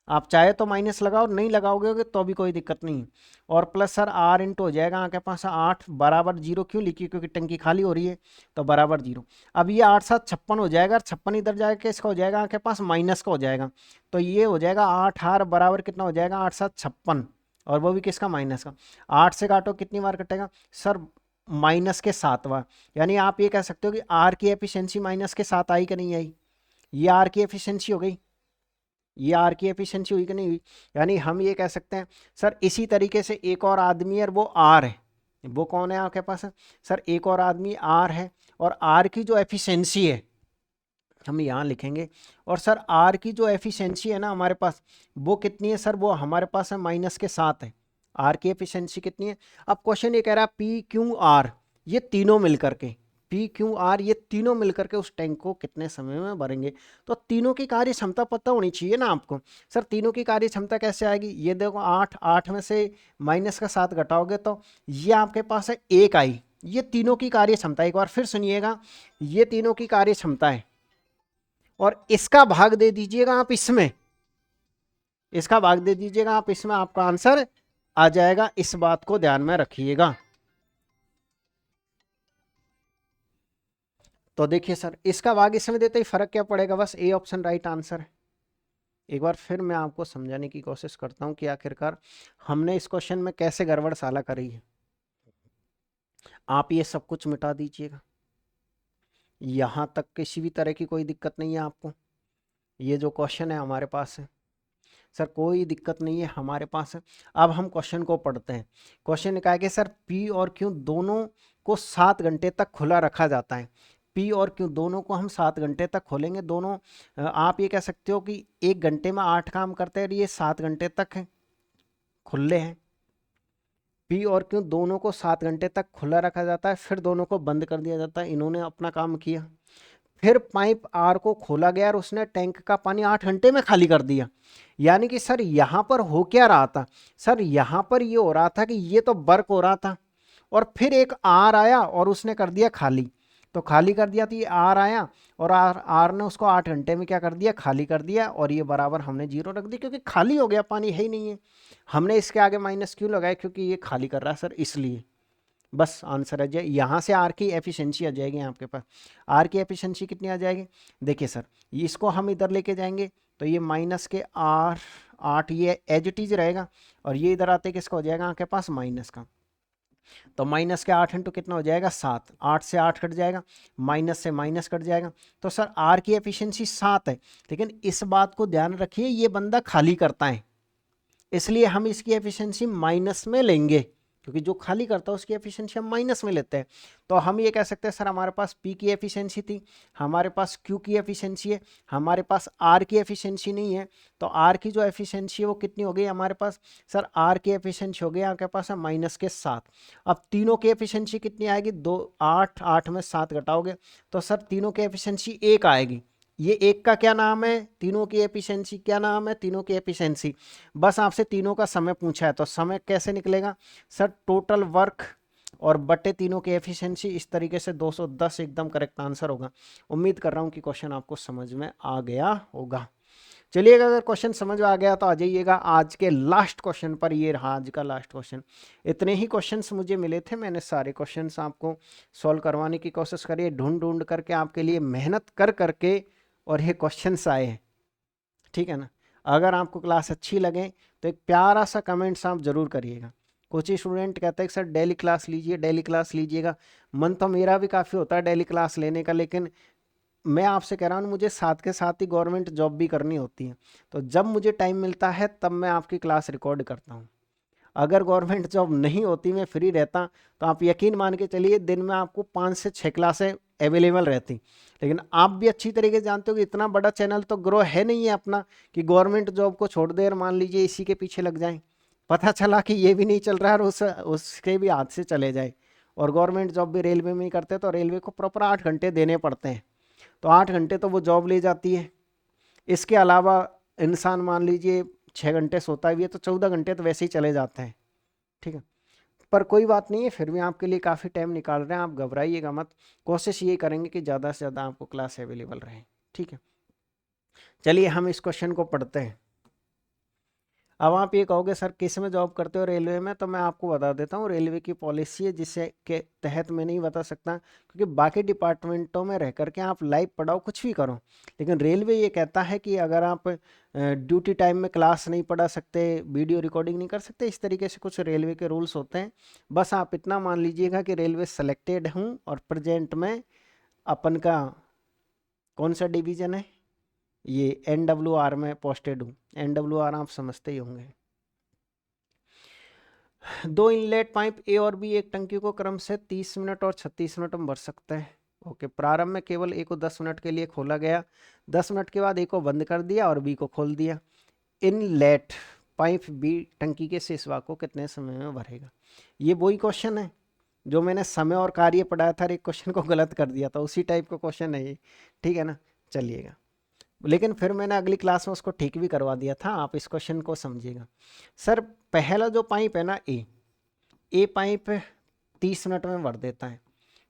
आप चाहे तो माइनस लगाओ, नहीं लगाओगे तो भी कोई दिक्कत नहीं। और प्लस सर आर इंटू हो जाएगा आपके पास 8 बराबर 0, क्यों लिखी? क्योंकि टंकी खाली हो रही है तो बराबर 0। अब ये 8 7 56 हो जाएगा, 56 इधर जाएगा, इसका हो जाएगा आपके पास माइनस का हो जाएगा। तो ये हो जाएगा 8 आर बराबर कितना हो जाएगा? 8 7 56, और वो भी किसका? माइनस का। 8 से काटो कितनी बार कटेगा सर? माइनस के 7 बार। यानी आप ये कह सकते हो कि आर की एफिशिएंसी माइनस के 7 आई कि नहीं आई? ये आर की एफिशिएंसी हो गई, ये आर की एफिशिएंसी हुई कि नहीं हुई? यानी हम ये कह सकते हैं सर इसी तरीके से एक और आदमी है, वो आर है। वो कौन है आपके पास? सर एक और आदमी आर है, और आर की जो एफिशिएंसी है हम यहाँ लिखेंगे। और सर आर की जो एफिशिएंसी है ना हमारे पास, वो कितनी है सर? वो हमारे पास है माइनस के 7 है। आर की एफिशिएंसी कितनी है? अब क्वेश्चन ये कह रहा है पी क्यू आर ये तीनों मिलकर के, पी क्यू आर ये तीनों मिलकर के उस टैंक को कितने समय में भरेंगे। तो तीनों की कार्य क्षमता पता होनी चाहिए ना आपको। सर तीनों की कार्य क्षमता कैसे आएगी, ये देखो 8, 8 में से माइनस का 7 घटाओगे तो ये आपके पास है 1 आई। ये तीनों की कार्य क्षमता, एक बार फिर सुनिएगा, ये तीनों की कार्य क्षमता है और इसका भाग दे दीजिएगा आप इसमें, इसका भाग दे दीजिएगा आप इसमें, आपका आंसर आ जाएगा। इस बात को ध्यान में रखिएगा। तो देखिए सर, इसका भाग इसमें देते ही फर्क क्या पड़ेगा, बस ए ऑप्शन राइट आंसर है। एक बार फिर मैं आपको समझाने की कोशिश करता हूं कि आखिरकार हमने इस क्वेश्चन में कैसे गड़बड़ साला करी है। आप ये सब कुछ मिटा दीजिएगा, यहां तक किसी भी तरह की कोई दिक्कत नहीं है आपको। ये जो क्वेश्चन है हमारे पास है सर, कोई दिक्कत नहीं है हमारे पास है। अब हम क्वेश्चन को पढ़ते हैं। क्वेश्चन कहा है कि सर पी और क्यू दोनों को 7 घंटे तक खुला रखा जाता है। पी और क्यू दोनों को हम 7 घंटे तक खोलेंगे। दोनों, आप ये कह सकते हो कि 1 घंटे में 8 काम करते हैं और ये 7 घंटे तक खुले हैं। पी और क्यू दोनों को 7 घंटे तक खुला रखा जाता है, फिर दोनों को बंद कर दिया जाता है। इन्होंने अपना काम किया, फिर पाइप आर को खोला गया और उसने टैंक का पानी 8 घंटे में खाली कर दिया। यानी कि सर यहां पर हो क्या रहा था, सर यहां पर ये हो रहा था कि ये तो वर्क हो रहा था और फिर एक आर आया और उसने कर दिया खाली। तो खाली कर दिया, तो ये आर आया और आर ने उसको 8 घंटे में क्या कर दिया, खाली कर दिया, और ये बराबर हमने 0 रख दी क्योंकि खाली हो गया, पानी है ही नहीं है। हमने इसके आगे माइनस क्यों लगाया, क्योंकि ये खाली कर रहा है सर, इसलिए। बस आंसर आ जाए, यहाँ से आर की एफिशिएंसी आ जाएगी आपके पास। आर की एफिशिएंसी कितनी आ जाएगी, देखिए सर, इसको हम इधर लेके जाएंगे तो ये माइनस के आर 8 ये एज इट इज रहेगा, और ये इधर आते किसका हो जाएगा आपके पास, माइनस का। तो माइनस के 8 इंटू कितना हो जाएगा, 7। 8 से 8 कट जाएगा, माइनस से माइनस कट जाएगा। तो सर आर की एफिशिएंसी 7 है, लेकिन इस बात को ध्यान रखिए ये बंदा खाली करता है, इसलिए हम इसकी एफिशिएंसी माइनस में लेंगे, क्योंकि जो खाली करता है उसकी एफिशिएंसी हम माइनस में लेते हैं। तो हम ये कह सकते हैं सर हमारे पास P की एफिशिएंसी थी, हमारे पास Q की एफिशिएंसी है, हमारे पास R की एफिशिएंसी नहीं है। तो R की जो एफिशिएंसी है वो कितनी हो गई हमारे पास, सर R की एफिशिएंसी हो गई आपके पास है माइनस के 7। अब तीनों की एफिशिएंसी कितनी आएगी, 2, 8, 8 में 7 घटाओगे तो सर तीनों की एफिशिएंसी 1 आएगी। ये एक का क्या नाम है, तीनों की एफिशिएंसी क्या नाम है, तीनों की एफिशिएंसी। बस आपसे तीनों का समय पूछा है, तो समय कैसे निकलेगा सर, टोटल वर्क और बटे तीनों की एफिशिएंसी, इस तरीके से 210 एकदम करेक्ट आंसर होगा। उम्मीद कर रहा हूं कि क्वेश्चन आपको समझ में आ गया होगा। चलिएगा, अगर क्वेश्चन समझ में आ गया तो आ जाइएगा आज के लास्ट क्वेश्चन पर। ये रहा आज का लास्ट क्वेश्चन। इतने ही क्वेश्चंस मुझे मिले थे, मैंने सारे क्वेश्चंस आपको सॉल्व करवाने की कोशिश करी है, ढूंढ ढूंढ करके आपके लिए मेहनत कर करके, और ये क्वेश्चंस आए हैं, ठीक है ना। अगर आपको क्लास अच्छी लगे तो एक प्यारा सा कमेंट्स आप जरूर करिएगा। कुछ ही स्टूडेंट कहते हैं कि सर डेली क्लास लीजिए, डेली क्लास लीजिएगा। मन तो मेरा भी काफ़ी होता है डेली क्लास लेने का, लेकिन मैं आपसे कह रहा हूँ मुझे साथ के साथ ही गवर्नमेंट जॉब भी करनी होती है। तो जब मुझे टाइम मिलता है तब मैं आपकी क्लास रिकॉर्ड करता हूँ। अगर गवर्नमेंट जॉब नहीं होती, मैं फ्री रहता, तो आप यकीन मान के चलिए दिन में आपको 5 से 6 क्लासें अवेलेबल रहती। लेकिन आप भी अच्छी तरीके से जानते हो कि इतना बड़ा चैनल तो ग्रो है नहीं है अपना कि गवर्नमेंट जॉब को छोड़ दे और मान लीजिए इसी के पीछे लग जाएं। पता चला कि ये भी नहीं चल रहा है और उसके भी हाथ से चले जाए, और गवर्नमेंट जॉब भी रेलवे में ही करते, तो रेलवे को प्रॉपर 8 घंटे देने पड़ते हैं। तो 8 घंटे तो वो जॉब ले जाती है। इसके अलावा इंसान मान लीजिए 6 घंटे सोता भी है, तो 14 घंटे तो वैसे ही चले जाते हैं, ठीक है। पर कोई बात नहीं है, फिर भी आपके लिए काफ़ी टाइम निकाल रहे हैं, आप घबराइएगा मत। कोशिश ये करेंगे कि ज़्यादा से ज़्यादा आपको क्लास अवेलेबल रहे, ठीक है। चलिए हम इस क्वेश्चन को पढ़ते हैं। अब आप ये कहोगे सर किस में जॉब करते हो, रेलवे में, तो मैं आपको बता देता हूँ रेलवे की पॉलिसी है जिससे के तहत मैं नहीं बता सकता, क्योंकि बाकी डिपार्टमेंटों में रह करके आप लाइव पढ़ाओ कुछ भी करो, लेकिन रेलवे ये कहता है कि अगर आप ड्यूटी टाइम में क्लास नहीं पढ़ा सकते, वीडियो रिकॉर्डिंग नहीं कर सकते, इस तरीके से कुछ रेलवे के रूल्स होते हैं। बस आप इतना मान लीजिएगा कि रेलवे सेलेक्टेड हूँ और प्रेजेंट में अपन का कौन सा डिवीज़न है, ये NWR में पोस्टेड हूँ। NWR आप समझते ही होंगे। 2 इनलेट पाइप ए और बी एक टंकी को क्रम से 30 मिनट और 36 मिनट में भर सकते हैं। ओके, प्रारंभ में केवल ए को 10 मिनट के लिए खोला गया, 10 मिनट के बाद ए को बंद कर दिया और बी को खोल दिया। इनलेट पाइप बी टंकी के शेष भाग को कितने समय में भरेगा। ये वही क्वेश्चन है जो मैंने समय और कार्य पढ़ाया था, एक क्वेश्चन को गलत कर दिया था, उसी टाइप का क्वेश्चन है ये, ठीक है ना। चलिएगा, लेकिन फिर मैंने अगली क्लास में उसको ठीक भी करवा दिया था, आप इस क्वेश्चन को समझिएगा। सर पहला जो पाइप है ना, ए पाइप 30 मिनट में भर देता है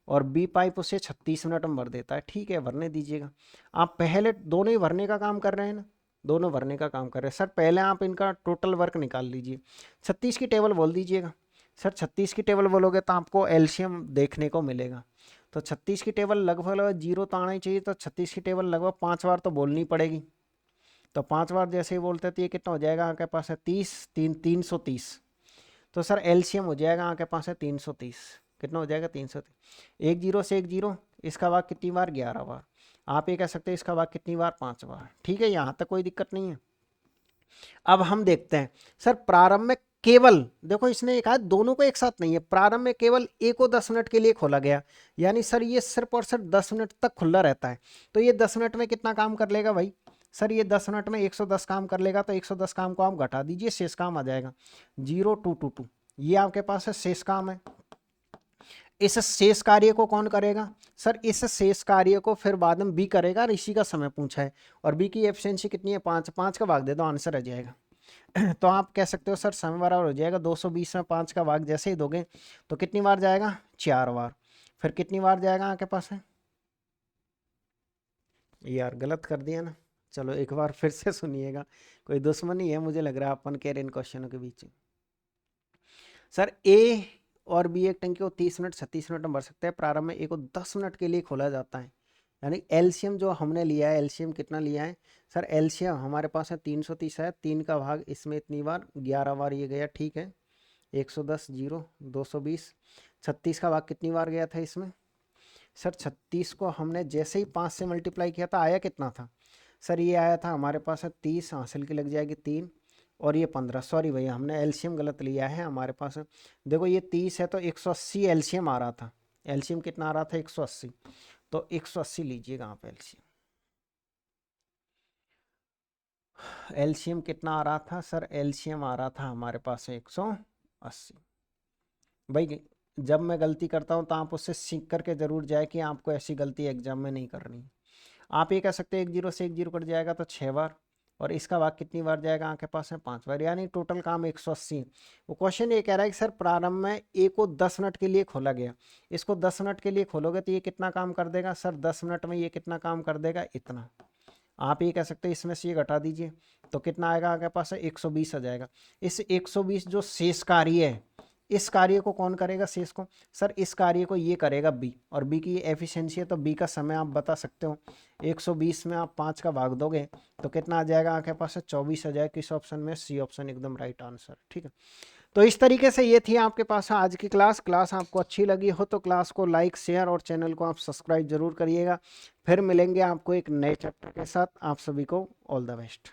और बी पाइप उसे 36 मिनट में भर देता है, ठीक है, भरने दीजिएगा। आप पहले दोनों ही भरने का काम कर रहे हैं ना, दोनों भरने का काम कर रहे हैं। सर पहले आप इनका टोटल वर्क निकाल लीजिए, 36 की टेबल बोल दीजिएगा। सर 36 की टेबल बोलोगे तो आपको एलसीएम देखने को मिलेगा, तो 36 की टेबल लगभग जीरो तो आना ही चाहिए, तो 36 की टेबल लगभग 5 बार तो बोलनी पड़ेगी। तो 5 बार जैसे ही बोलते तो ये कितना हो जाएगा आपके पास है 30, 330। तो सर एलसीएम हो जाएगा आपके पास है 330। कितना हो जाएगा 330। एक जीरो से एक जीरो, इसका भाग कितनी बार 11 बार। आप ये कह सकते हैं इसका भाग कितनी बार 5 बार, ठीक है, यहाँ तक कोई दिक्कत नहीं है। अब हम देखते हैं सर प्रारंभ में केवल, देखो इसने कहा दोनों को एक साथ नहीं है, प्रारंभ में केवल ए को 10 मिनट के लिए खोला गया, यानी सर ये सिर्फ और सिर्फ 10 मिनट तक खुला रहता है। तो ये 10 मिनट में कितना काम कर लेगा भाई, सर ये 10 मिनट में 110 काम कर लेगा, तो 110 काम को आप घटा दीजिए, शेष काम आ जाएगा 0222। ये आपके पास है शेष काम है। इस शेष कार्य को कौन करेगा, सर इस शेष कार्य को फिर बाद में बी करेगा, और इसी का समय पूछा है, और बी की एफिशिएंसी कितनी है 5, 5 का भाग दे दो, आंसर आ जाएगा। तो आप कह सकते हो सर समय बराबर हो जाएगा 220 में 5 का भाग जैसे ही दोगे तो कितनी बार जाएगा 4 बार। फिर कितनी बार जाएगा आपके पास है, यार गलत कर दिया ना, चलो एक बार फिर से सुनिएगा, कोई दुश्मनी है मुझे लग रहा है अपन कह रहे इन क्वेश्चनों के बीच। सर ए और बी एक टंकी को 30 मिनट 36 मिनट में भर सकते हैं, प्रारंभ में ए को 10 मिनट के लिए खोला जाता है, यानी एलसीएम जो हमने लिया है, एलसीएम कितना लिया है सर, एलसीएम हमारे पास है 330 है, 3 का भाग इसमें इतनी बार 11 बार ये गया, ठीक है, 110 जीरो 220। 36 का भाग कितनी बार गया था इसमें, सर 36 को हमने जैसे ही 5 से मल्टीप्लाई किया था आया कितना था, सर ये आया था हमारे पास है 30, हासिल की लग जाएगी 3, और ये 15, सॉरी भैया हमने एलसीएम गलत लिया है, हमारे पास है देखो ये 30 है तो 180 एलसीएम आ रहा था, एलसीएम कितना आ रहा था 180, तो 180 लीजिएगा आप एलसीएम। एलसीएम कितना आ रहा था सर, एलसीएम आ रहा था हमारे पास है 180। भाई जब मैं गलती करता हूँ तो आप उससे सीख करके जरूर जाए कि आपको ऐसी गलती एग्जाम में नहीं करनी। आप ये कह सकते हैं एक जीरो से एक जीरो कट जाएगा तो 6 बार, और इसका भाग कितनी बार जाएगा आपके पास है 5 बार, यानी टोटल काम 180। वो क्वेश्चन ये कह रहा है कि सर प्रारंभ में ए को 10 मिनट के लिए खोला गया, इसको 10 मिनट के लिए खोलोगे तो ये कितना काम कर देगा सर, 10 मिनट में ये कितना काम कर देगा इतना। आप ये कह सकते हैं इसमें से ये घटा दीजिए तो कितना आएगा आपके पास है 120 आ जाएगा। इस 120 जो शेष कार्य है, इस कार्य को कौन करेगा शेष को, सर इस कार्य को ये करेगा बी, और बी की एफिशिएंसी है तो बी का समय आप बता सकते हो, 120 में आप 5 का भाग दोगे तो कितना आ जाएगा आपके पास है 24 आ जाएगा। किस ऑप्शन में, सी ऑप्शन एकदम राइट आंसर, ठीक है। तो इस तरीके से ये थी आपके पास आज की क्लास आपको अच्छी लगी हो तो क्लास को लाइक शेयर और चैनल को आप सब्सक्राइब जरूर करिएगा। फिर मिलेंगे आपको एक नए चैप्टर के साथ, आप सभी को ऑल द बेस्ट।